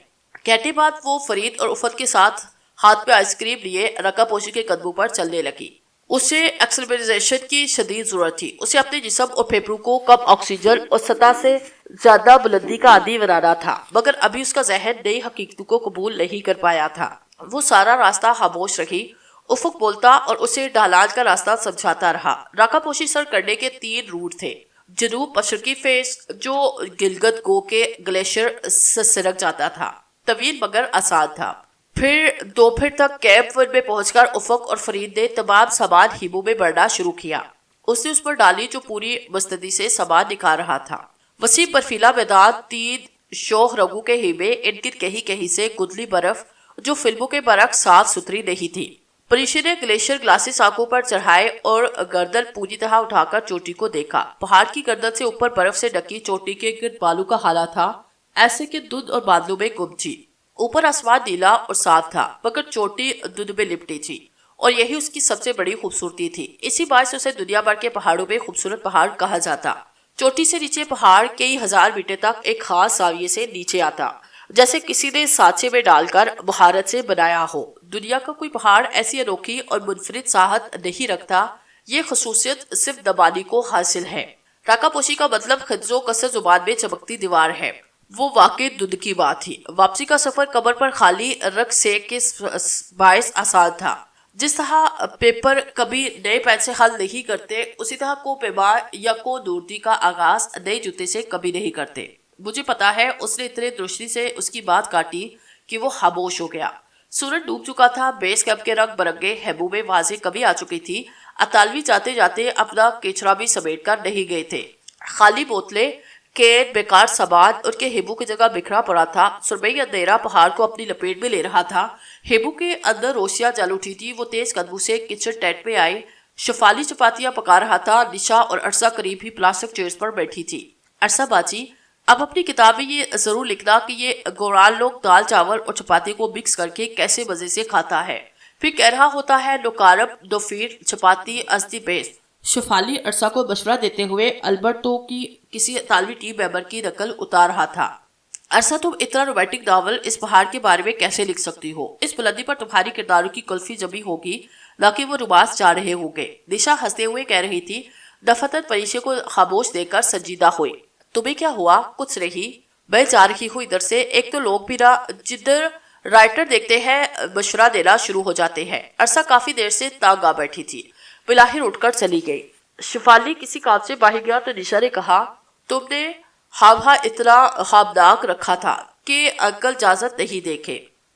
کہتے بعد وہ فرید اور افت کے ساتھ ہاتھ میں آئس کریم لیے رقا پوشی کے قدموں پر چلنے لگی۔ اسے ایکسلریشن کی شدید ضرورت تھی۔ اسے اپنے جسم اور پھیپھڑوں کو کم آکسیجن اور سطح سے زیادہ بلندی کا عادی بنانا تھا، مگر ابھی اس کا ذہن نئی حقیقتوں کو قبول نہیں کر پایا تھا۔ وہ سارا راستہ خاموش رہی۔ افق بولتا اور اسے ڈھلان کا راستہ سمجھاتا رہا۔ راکا پوشی سر کرنے کے 3 روٹ تھے۔ جنوب مشرقی فیس جو گلگت گو کے گلیشیر سے سرک جاتا تھا، طویل مگر آسان تھا۔ پھر دوپہر تک کیمپ ون میں پہنچ کر افق اور فرید نے تمام سامان ہیبو میں بڑھنا شروع کیا۔ اس نے اس پر ڈالی جو پوری مستدی سے سامان نکال رہا تھا۔ وسیع برفیلا میدان، 3 شوخ رنگوں کے ہیبے، ان کی کہیں کہیں سے گدلی برف جو فلموں کے برعکس صاف ستھری نہیں تھی۔ پریشی نے گلیشیر گلاسز آنکھوں پر چڑھائے اور گردن پوری طرح اٹھا کر چوٹی کو دیکھا۔ پہاڑ کی گردن سے اوپر برف سے ڈکی چوٹی کے گرد بالوں کا حالہ تھا، ایسے کہ دھند اور بادلوں میں گم تھی۔ اوپر آسمان نیلا اور صاف تھا، مگر چوٹی دھند میں لپٹی تھی، اور یہی اس کی سب سے بڑی خوبصورتی تھی۔ اسی باعث اسے دنیا بھر کے پہاڑوں میں خوبصورت پہاڑ کہا جاتا۔ چوٹی سے نیچے پہاڑ کئی ہزار میٹر تک ایک خاص زاویے سے نیچے آتا، جیسے کسی نے سانچے میں ڈال کر مہارت سے بنایا ہو۔ دنیا کا کوئی پہاڑ ایسی انوکھی اور منفرد ساحت نہیں رکھتا۔ یہ خصوصیت صرف دبانی کو حاصل ہے۔ راکا پوشی کا مطلب خنزو کثر زبان میں چمکتی دیوار ہے۔ وہ واقع دھند کی بات تھی۔ واپسی کا سفر کمر پر خالی رکھ سے کے باعث آسان تھا۔ جس طرح پیپر کبھی نئے پین سے حل نہیں کرتے، اسی طرح کو پیما یا کو نورتی کا آغاز نئے جوتے سے کبھی نہیں کرتے۔ مجھے پتا ہے، اس نے اتنے درستی سے اس کی بات کاٹی کہ وہ خاموش ہو گیا۔ سورج ڈوب چکا تھا۔ بیس کیمپ کے رنگ برنگے ہیبو میں واضح کمی آ چکی تھی۔ اطالوی جاتے جاتے اپنا کیچڑا بھی سمیٹ کر نہیں گئے تھے۔ خالی بوتلیں، کین، بیکار سامان ان کے ہیبو کی جگہ بکھرا پڑا تھا۔ سرمئی اندھیرا پہاڑ کو اپنی لپیٹ میں لے رہا تھا۔ ہیبو کے اندر روشیاں جل اٹھی تھی۔ وہ تیز قدموں سے کچن ٹینٹ میں آئی۔ شفالی چپاتیاں پکا رہا تھا۔ نشا اور عرصہ قریب ہی پلاسٹک چیئرز پر بیٹھی تھی۔ عرصہ باجی، اب اپنی کتاب میں یہ ضرور لکھنا کہ یہ گورال لوگ دال چاول اور چپاتی کو مکس کر کے کیسے مزے سے کھاتا ہے۔ پھر کہہ رہا ہوتا ہے no carb no fat, chapati is the best. Shefali عرصہ کو مشورہ دیتے ہوئے البرٹو کی کسی اطالوی ٹیم ممبر کی نقل اتار رہا تھا۔ عرصہ، تم اتنا رومانٹک ناول اس پہاڑ کے بارے میں کیسے لکھ سکتی ہو؟ اس بلندی پر تمہاری کرداروں کی کلفی جمی ہوگی، نہ کہ وہ رومانس چاہ رہے ہوں گے۔ نشا ہنستے ہوئے کہہ رہی تھی۔ دفتر پریشے کو خاموش دیکھ کر سنجیدہ ہوئی۔ تمہیں کیا ہوا؟ کچھ نہیں، میں جا رہی ہوں ادھر سے۔ ایک تو لوگ بھی نہ جدھر رائٹر دیکھتے ہیں مشورہ دینا شروع ہو جاتے ہیں۔ عرصہ کافی دیر سے تانگ آ بیٹھی تھی، بلاخر اٹھ کر چلی گئی۔ شفالی کسی کام سے باہر گیا تو نشا نے کہا، تم نے ہاں اتنا خوابناک رکھا تھا کہ انکل اجازت نہیں دیکھے۔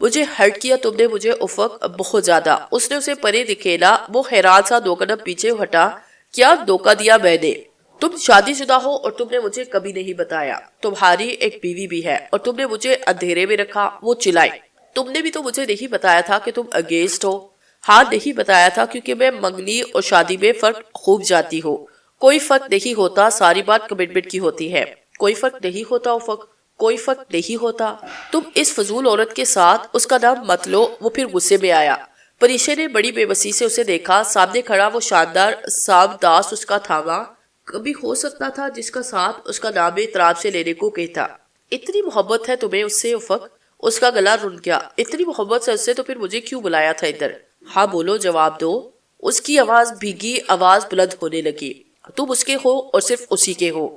مجھے ہرٹ کیا تم نے مجھے افق بہت زیادہ. اس نے اسے پرے دکھیلا. وہ حیران سا 2 قدم پیچھے ہٹا. کیا دھوکہ دیا میں نے؟ تم شادی شدہ ہو اور تم نے مجھے کبھی نہیں بتایا. تمہاری ایک بیوی بھی ہے اور تم نے مجھے اندھیرے میں رکھا. وہ چلائی. تم نے بھی تو مجھے نہیں بتایا تھا کہ تم انگیجڈ ہو. ہاں نہیں بتایا تھا کیونکہ میں منگنی اور شادی میں فرق خوب جاتی ہوں. کوئی فرق نہیں ہوتا, ساری بات کمٹمنٹ کی ہوتی ہے. کوئی فرق نہیں ہوتا افق, کوئی فرق نہیں ہوتا. تم اس فضول عورت کے ساتھ اس کا نام مت لو. وہ پھر غصے میں آیا. پریشے نے بڑی بے بسی سے اسے دیکھا. سامنے کھڑا وہ شاندار سام داس اس کا تھاما. کبھی ہو سکتا تھا جس کا ساتھ اس کا نام اعتراف سے لینے کو کہتا. اتنی محبت ہے تمہیں اس سے افق؟ اس کا گلا رن گیا. اتنی محبت سے اس سے تو پھر مجھے کیوں بلایا تھا ادھر؟ ہاں بولو, جواب دو. اس کی آواز بھیگی آواز بلند ہونے لگی. تم اس کے ہو اور صرف اسی کے ہو.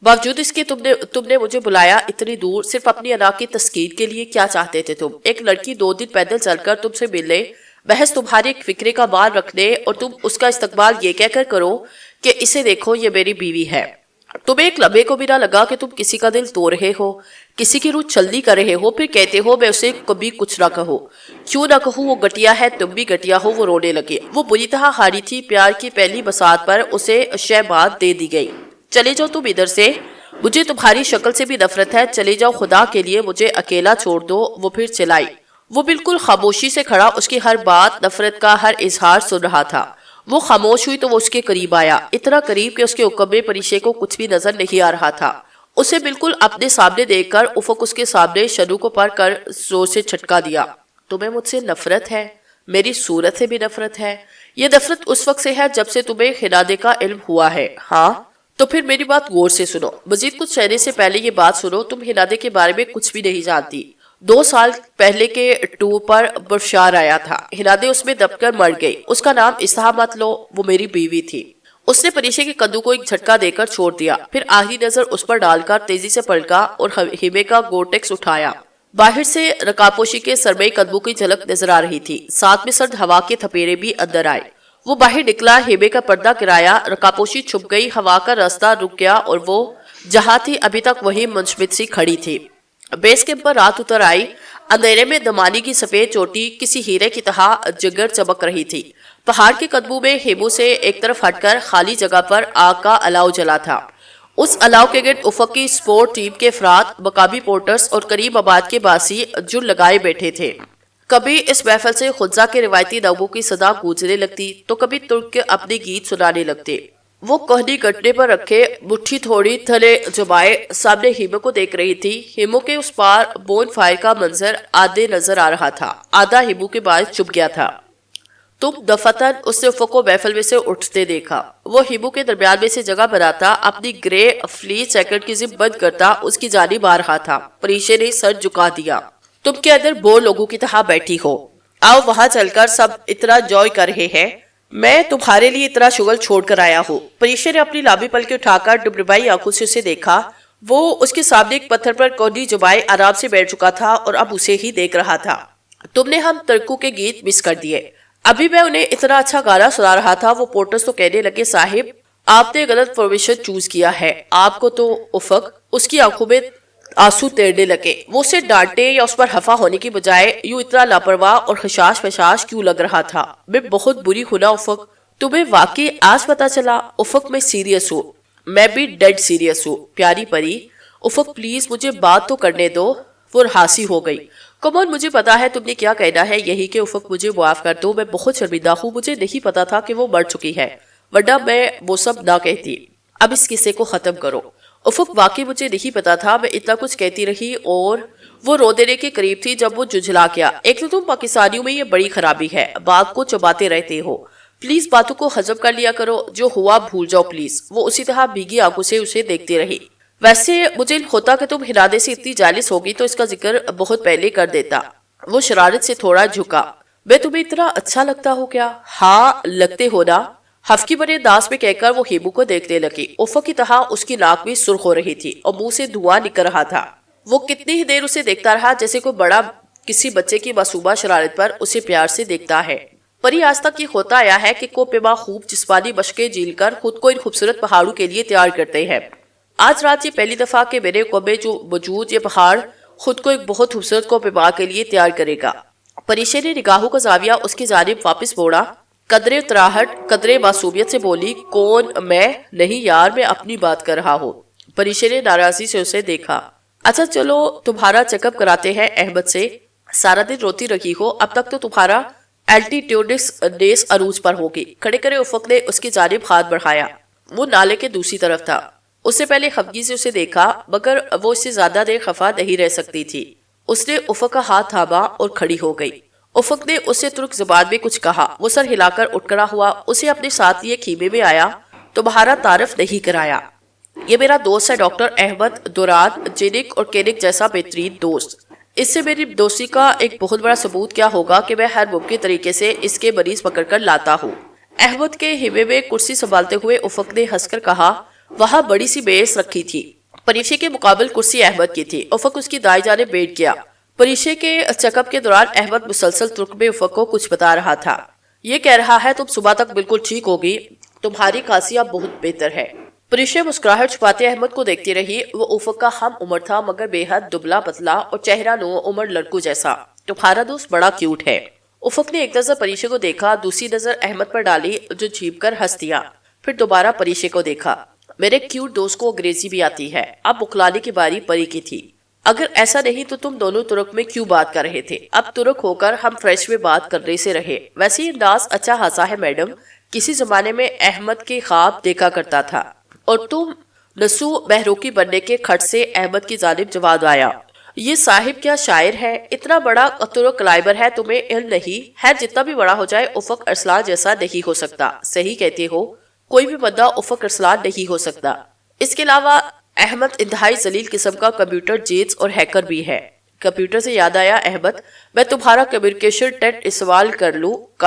باوجود اس کے تم نے مجھے بلایا اتنی دور صرف اپنی انا کی تسکین کے لیے. کیا چاہتے تھے تم؟ ایک لڑکی 2 دن پیدل چل کر تم سے ملے, محض تمہارے ایک فکرے کا بال رکھنے, اور تم اس کا استقبال یہ کہہ کر کرو کہ اسے دیکھو یہ میری بیوی ہے. تمہیں ایک لمحے کو بھی نہ لگا کہ تم کسی کا دل توڑ رہے ہو, کسی کی روح چھلنی کر رہے ہو, پھر کہتے ہو میں اسے کبھی کچھ نہ کہوں. کیوں نہ کہوں؟ وہ گٹیا ہے, تم بھی گٹیا ہو. وہ رونے لگے. وہ بری طرح ہاری تھی. پیار کی پہلی بساط پر اسے شہبات دے دی گئی. چلے جاؤ تم ادھر سے, مجھے تمہاری شکل سے بھی نفرت ہے. چلے جاؤ, خدا کے لیے مجھے اکیلا چھوڑ دو. وہ پھر چلائی. وہ بالکل خاموشی سے کھڑا اس کی ہر بات, نفرت کا ہر اظہار سن رہا تھا. وہ خاموش ہوئی تو وہ اس کے قریب آیا, اتنا قریب کہ اس کے حکم میں پریشے کو کچھ بھی نظر نہیں آ رہا تھا. اسے بالکل اپنے سامنے دیکھ کر افق اس کے سامنے شنو کو پر کر زور سے چھٹکا دیا. تمہیں مجھ سے نفرت ہے؟ میری صورت سے بھی نفرت ہے. یہ نفرت اس وقت سے ہے جب سے تمہیں خنادے کا علم ہوا ہے. ہاں تو پھر میری بات غور سے سنو. مزید کچھ کہنے سے پہلے یہ بات سنو, تم ہنادے کے بارے میں کچھ بھی نہیں جانتی. 2 سال پہلے کے ٹور پر برفشار آیا تھا. ہنادے اس میں دب کر مر گئی. اس کا نام استہا مت لو. وہ میری بیوی تھی. اس نے پریشے کے کندھوں کو ایک جھٹکا دے کر چھوڑ دیا. پھر آخری نظر اس پر ڈال کر تیزی سے پلٹا اور ہیمے کا گورٹیکس اٹھایا. باہر سے رکاپوشی کے سرمئی قدموں کی جھلک نظر آ رہی تھی. ساتھ میں سرد ہوا کے تھپیڑے بھی اندر آئے. وہ باہر نکلا, ہیمے کا پردہ گرایا, رکاپوشی چھپ گئی, ہوا کا راستہ رک گیا اور وہ جہاں تھی ابھی تک وہی منشمت سی کھڑی تھی. بیس کیمپ پر رات اتر آئی. اندھیرے میں دمانی کی سفید چوٹی کسی ہیرے کی طرح جگر چمک رہی تھی. پہاڑ کے قدموں میں ہیمو سے ایک طرف ہٹ کر خالی جگہ پر آگ کا الاؤ جلا تھا. اس الاؤ کے گرد افق کی سپورٹ ٹیم کے افراد, مقامی پورٹرز اور قریب آباد کے باسی جن لگائے بیٹھے تھے. کبھی اس محفل سے خنزہ کے روایتی نغموں کی صدا گونجنے لگتی تو کبھی ترک کے اپنے گیت سنانے لگتے. وہ کوہنی گٹنے پر رکھے مٹھی تھوڑی تھلے جمائے سامنے ہیمو کو دیکھ رہی تھی. ہیمو کے اس پار بون فائر کا منظر آدھے نظر آ رہا تھا, آدھا ہیمو کے باعث چھپ گیا تھا. تم دفتن اس نے افق کو محفل میں سے اٹھتے دیکھا. وہ ہیمو کے درمیان میں سے جگہ بناتا, اپنی گرے فلیس جیکٹ کی زپ بند کرتا اس کی جانب آ رہا تھا. پریشے نے سر جھکا دیا. تم کے اندر بور لوگوں کی طرح بیٹھی ہو. آؤ وہاں چل کر سب اتنا جوائے کر رہے ہیں. میں تمہارے لیے اتنا شغل چھوڑ کر آیا ہوں. پریشے نے اپنی لابی پل کے اٹھا کر ڈبڈبائی آنکھوں سے اسے دیکھا. وہ اس کے سامنے ایک پتھر پر کوہنی جمائے آرام سے بیٹھ چکا تھا اور اب اسے ہی دیکھ رہا تھا. تم نے ہم ترکوں کے گیت مس کر دیے. ابھی میں انہیں اتنا اچھا گانا سنا رہا تھا. وہ پورٹرز تو کہنے لگے صاحب آپ نے غلط فارمیشن چوز کیا ہے. آپ کو تو افق, اس کی آنکھوں میں آنسو تیرنے لگے. وہ اسے ڈانٹے یا اس پر خفا ہونے کی بجائے یوں اتنا لاپرواہ اور خشاش پشاش کیوں لگ رہا تھا. میں بہت بری ہوں نا افق. تمہیں واقعی آج پتا چلا؟ افق میں سیریس ہوں. میں بھی ڈیڈ سیریس ہوں پیاری پری. افق پلیز مجھے بات تو کرنے دو. وہ رہاسی ہو گئی. کمون مجھے پتا ہے تم نے کیا کہنا ہے, یہی کہ افق مجھے معاف کر دو. میں بہت شرمندہ ہوں. مجھے نہیں پتا تھا کہ وہ مر چکی ہے, ورنہ میں وہ سب نہ کہتی. اب اس قصے کو ختم کرو. افق واقعی مجھے نہیں پتا تھا. میں اتنا کچھ کہتی رہی اور وہ رو دینے کے قریب تھی جب وہ جھجلا گیا. ایک تو تم پاکستانیوں میں یہ بڑی خرابی ہے, بات کو چباتے رہتے ہو. پلیز باتوں کو ہضم کر لیا کرو. جو ہوا بھول جاؤ پلیز. وہ اسی طرح بھیگی آنکھوں سے اسے دیکھتی رہی. ویسے مجھے ہوتا کہ تم ہنادے سے اتنی جالس ہوگی تو اس کا ذکر بہت پہلے کر دیتا. وہ شرارت سے تھوڑا جھکا. میں تمہیں اتنا اچھا لگتا ہوں کیا؟ ہاں لگتے ہو نا. ہفکی بڑے انداز میں کہہ کر وہ ہیمو کو دیکھنے لگی. افق کی طرح اس کی ناک بھی سرخ ہو رہی تھی اور منہ سے دھواں نکل رہا تھا. وہ کتنی ہی دیر اسے دیکھتا رہا جیسے کوئی بڑا کسی بچے کی معصومہ شرارت پر اسے پیار سے دیکھتا ہے. پری آج تک یہ ہوتا آیا ہے کہ کو پیما خوب جسمانی مشقیں جھیل کر خود کو ان خوبصورت پہاڑوں کے لیے تیار کرتے ہیں. آج رات یہ پہلی دفعہ کہ میرے قوم میں جو موجود یہ پہاڑ خود کو ایک بہت خوبصورت کو پما کے لیے تیار کرے گا۔ پریشے نے نگاہوں کا زاویہ اس کی جانب واپس موڑا، قدرے اتراہٹ قدرے معصومیت سے بولی، کون؟ میں؟ نہیں یار، میں اپنی بات کر رہا ہوں۔ پریشے نے ناراضی سے اسے دیکھا۔ اچھا چلو تمہارا چیک اپ کراتے ہیں احمد سے، سارا دن روتی رہی ہو، اب تک تو تمہارا الٹیٹیوڈس عروج پر ہوگی۔ کھڑے کرے افق نے اس کی جانب ہاتھ بڑھایا، وہ نالے کے دوسری طرف تھا۔ اس سے پہلے خفگی سے اسے دیکھا، مگر وہ اس سے زیادہ دیر خفا نہیں رہ سکتی تھی۔ اس نے افق کا ہاتھ تھاما اور کھڑی ہو گئی۔ افق نے اس سے ترک زبان میں کچھ کہا، وہ سر ہلا کر اٹھ کھڑا ہوا، اسے اپنے ساتھ لیے خیمے میں آیا۔ تمہارا تعارف نہیں کرایا، یہ میرا دوست ہے ڈاکٹر احمد دوران، جینک اور کلینک جیسا بہترین دوست۔ اس سے میری دوستی کا ایک بہت بڑا ثبوت کیا ہوگا کہ میں ہر ممکن طریقے سے اس کے مریض پکڑ کر لاتا ہوں۔ احمد کے خیمے میں کرسی سنبھالتے ہوئے افق نے ہنس کر کہا، وہاں بڑی سی میز رکھی تھی، پریشے کے مقابل کرسی احمد کی تھی۔ افق اس کی دائیں جانب بیٹھ گیا۔ پریشے کے چیک اپ کے دوران احمد مسلسل ترک میں افق کو کچھ بتا رہا تھا۔ یہ کہہ رہا ہے تم صبح تک بالکل ٹھیک ہوگی، تمہاری کھانسی اب بہت بہتر ہے۔ پریشے مسکراہٹ چھپاتے احمد کو دیکھتی رہی۔ وہ افق کا ہم عمر تھا، مگر بے حد دبلا پتلا اور چہرہ نو عمر لڑکوں جیسا۔ تمہارا دوست بڑا کیوٹ ہے۔ افق نے ایک نظر پریشے کو دیکھا، دوسری نظر احمد پر ڈالی جو جھیپ کر ہنس دیا، پھر دوبارہ پریشے کو دیکھا۔ میرے کیوٹ دوست کو انگریزی بھی آتی ہے۔ اب بخلانے کی باری پری کی تھی۔ اگر ایسا نہیں تو تم دونوں ترک میں کیوں بات کر رہے تھے؟ اب ترک ہو کر ہم فرینچ میں بات کرنے سے رہے۔ ویسے یہ انداز اچھا خاصا ہے میڈم، کسی زمانے میں احمد کے خواب دیکھا کرتا تھا۔ اور تم نسو بہروکی بننے کے کھٹ سے احمد کی جانب جواب آیا، یہ صاحب کیا شاعر ہے، اتنا بڑا ترک کلائبر ہے، تمہیں علم نہیں ہے جتنا بھی بڑا ہو جائے افق ارسلان جیسا نہیں ہو سکتا۔ صحیح کہتے ہو، کوئی بھی بندہ افق ارسلان نہیں ہو سکتا۔ اس کے علاوہ احمد انتہائی ذلیل قسم کا کمپیوٹر جینس اور ہیکر بھی ہے۔ کمپیوٹر سے یاد آیا احمد، میں تمہارا کمیونیکیشن ٹیٹ استعمال کر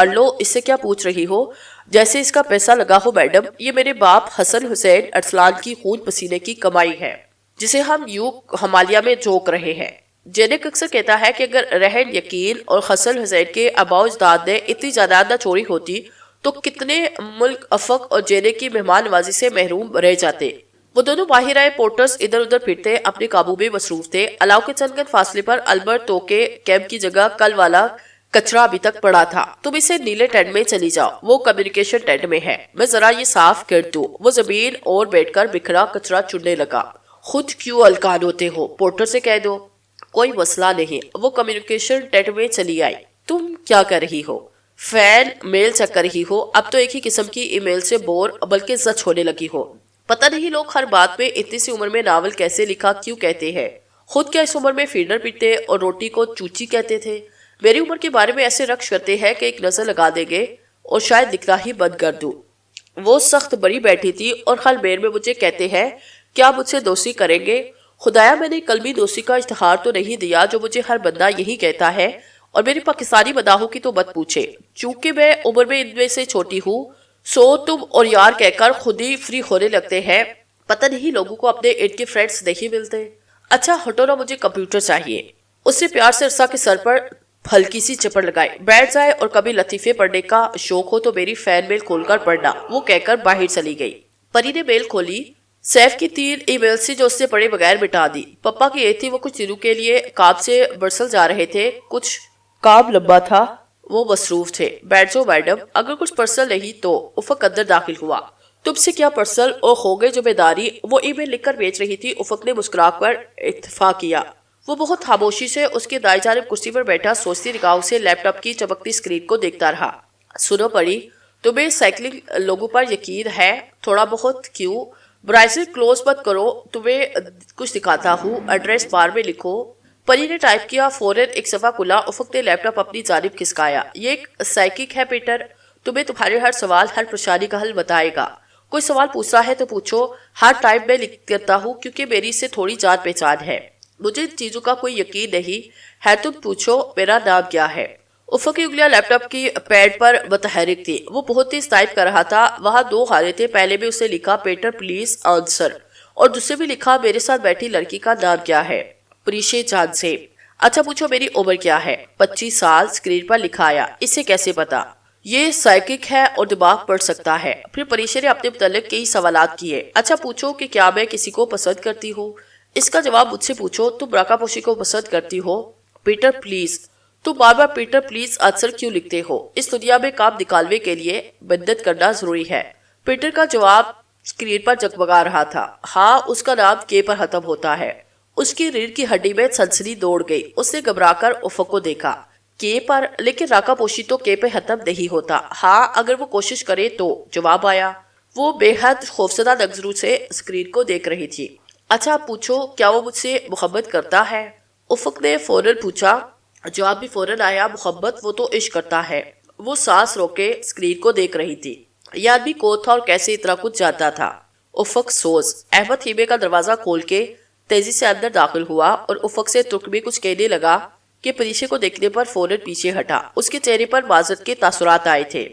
لو، اس سے کیا پوچھ رہی ہو؟ جیسے اس کا پیسہ لگا ہو میڈم، یہ میرے باپ حسن حسین ارسلان کی خون پسینے کی کمائی ہے، جسے ہم یوں ہمالیہ میں جھونک رہے ہیں۔ جینک اکثر کہتا ہے کہ اگر رہن یقین اور حسن حسین کے آباء و اجداد نے اتنی جائیداد نہ چھوڑی ہوتی تو کتنے ملک افق اور جینک کی مہمان نوازی سے محروم رہ جاتے۔ وہ دونوں باہر آئے، پورٹرز ادھر ادھر پھرتے اپنے قابو میں مصروف تھے۔ علاؤ کے چند گز فاصلے پر البرٹ تو کے کیمپ کی جگہ کل والا کچرا ابھی تک پڑا تھا۔ تم اسے نیلے ٹینٹ میں چلی جاؤ، وہ کمیونیکیشن ٹینٹ میں ہے، میں ذرا یہ صاف کر دوں۔ وہ زمین اور بیٹھ کر بکھرا کچرا چننے لگا۔ خود کیوں ہلکان ہوتے ہو، پورٹر سے کہہ دو۔ کوئی مسئلہ نہیں۔ وہ کمیونیکیشن ٹینٹ میں چلی آئی۔ تم کیا کر رہی ہو؟ فین میل چیک کر رہی ہو؟ اب تو ایک ہی قسم کی ای میل سے بور بلکہ زچ ہونے لگی ہو۔ پتہ نہیں لوگ ہر بات میں اتنی سی عمر میں ناول کیسے لکھا کیوں کہتے ہیں۔ خود کیا اس عمر میں فیڈر پیتے اور روٹی کو چوچی کہتے تھے؟ میری عمر کے بارے میں ایسے رقص کرتے ہیں کہ ایک نظر لگا دیں گے اور شاید دکھنا ہی بند کر دوں۔ وہ سخت بڑی بیٹھی تھی اور خل بیر میں مجھے کہتے ہیں کیا مجھ سے دوستی کریں گے؟ خدایا میں نے کلمی دوستی کا اشتہار تو نہیں دیا جو مجھے ہر بندہ یہی کہتا ہے، اور میری پاکستانی مداحوں کی تو مت پوچھے، چونکہ میں عمر میں ان میں سے چھوٹی ہوں، سو تم اور یار کہہ کر خود ہی فری ہونے لگتے ہیں۔ پتہ نہیں لوگوں کو اپنے ارد کے فرینڈز نہیں ملتے۔ اچھا ہٹو نا، مجھے کمپیوٹر چاہیے۔ اس نے پیار سے عرصہ کے سر پر ہلکی سی چپڑ لگائی۔ بیٹھ جائے، اور کبھی لطیفے پڑھنے کا شوق ہو تو میری فین میل کھول کر پڑھنا، وہ کہہ کر باہر چلی گئی۔ پری نے میل کھولی، سیف کی 3 ای میل سے جو اس سے پڑھے بغیر مٹا دی۔ پپا کی یہ تھی، وہ کچھ دنوں کے لیے کاب سے برسل جا رہے تھے، کچھ کاب لمبا تھا، وہ مصروف تھے۔ بیٹھ جاؤ میڈم، اگر کچھ پرسل نہیں تو۔ افق اندر داخل ہوا۔ تم سے کیا پرسل اور ہو گئے ذمہ داری؟ وہ ای میل لکھ کر بیچ رہی تھی۔ افق نے مسکرا کر اتفاق کیا۔ وہ بہت خاموشی سے اس کے دائیں جانب کرسی پر بیٹھا سوچتی نگاہوں سے لیپ ٹاپ کی چمکتی اسکرین کو دیکھتا رہا۔ سنو پری، تمہیں سائیکلنگ لوگوں پر یقین ہے؟ تھوڑا بہت۔ کیوں؟ برائزر کلوز مت کرو، تمہیں کچھ دکھاتا ہوں، ایڈریس بار میں لکھو۔ پری نے ٹائپ کیا، فوراً ایک صفحہ کھلا۔ افق نے لیپ ٹاپ اپنی جانب کھسکایا۔ یہ ایک سائیکک ہے پیٹر، تمہیں تمہارے ہر سوال ہر پریشانی کا حل بتائے گا۔ کوئی سوال پوچھتا ہے تو پوچھو، ہر ٹائپ میں لکھ کرتا ہوں کیونکہ میری اس سے تھوڑی جان پہچان ہے۔ مجھے ان چیزوں کا کوئی یقین نہیں ہے، تم پوچھو میرا نام کیا ہے۔ افق کی انگلیاں لیپ ٹاپ کی پیڈ پر متحرک تھی۔ وہ بہت تیز ٹائپ کر رہا تھا۔ وہاں 2 خانے تھے، پہلے میں اسے لکھا پیٹر پلیز آنسر، اور دوسرے میں لکھا میرے ساتھ بیٹھی لڑکی کا نام کیا ہے؟ پریشے جان سے۔ اچھا پوچھو میری عمر کیا ہے؟ 25 سال، اسکرین پر لکھا آیا۔ اسے کیسے پتا؟ یہ سائیکک ہے اور دماغ پڑھ سکتا ہے۔ پھر پریشے نے اپنے متعلق کئی سوالات کیے۔ اچھا پوچھو کہ کیا میں کسی کو پسند کرتی ہوں؟ اس کا جواب مجھ سے پوچھو تم راکا پوشی کو پسند کرتی ہو؟ پیٹر پلیز، تم بار بار پیٹر پلیز آنسر کیوں لکھتے ہو؟ اس دنیا میں کام نکالنے کے لیے مدد کرنا ضروری ہے۔ پیٹر کا جواب اسکرین پر جگمگا رہا تھا۔ ہاں، اس کا نام کے پر ختم ہوتا ہے۔ اس کی ریڑھ کی ہڈی میں سنسنی دوڑ گئی۔ اس نے گھبرا کر افق کو دیکھا۔ کے پر، لیکن راکا پوشی تو کے پہ ختم نہیں ہوتا۔ ہاں، اگر وہ کوشش کرے تو، جواب آیا۔ وہ بے حد خوفزدہ نظروں سے اسکرین کو دیکھ رہی تھی۔ اچھا پوچھو، کیا وہ مجھ سے محبت کرتا ہے؟ افق نے فوراً پوچھا۔ جواب بھی فوراً آیا، محبت وہ تو عشق کرتا ہے۔ وہ سانس روکے اسکرین کو دیکھ رہی تھی۔ یہ آدمی کون تھا اور کیسے اتنا کچھ جانتا تھا؟ افق سوز۔ احمد خیمے کا دروازہ کھول کے تیزی سے اندر داخل ہوا اور افق سے ترک میں کچھ کہنے لگا کہ پریشے کو دیکھنے پر فوراً پیچھے ہٹا۔ اس کے چہرے پر معذرت کے تاثرات آئے تھے۔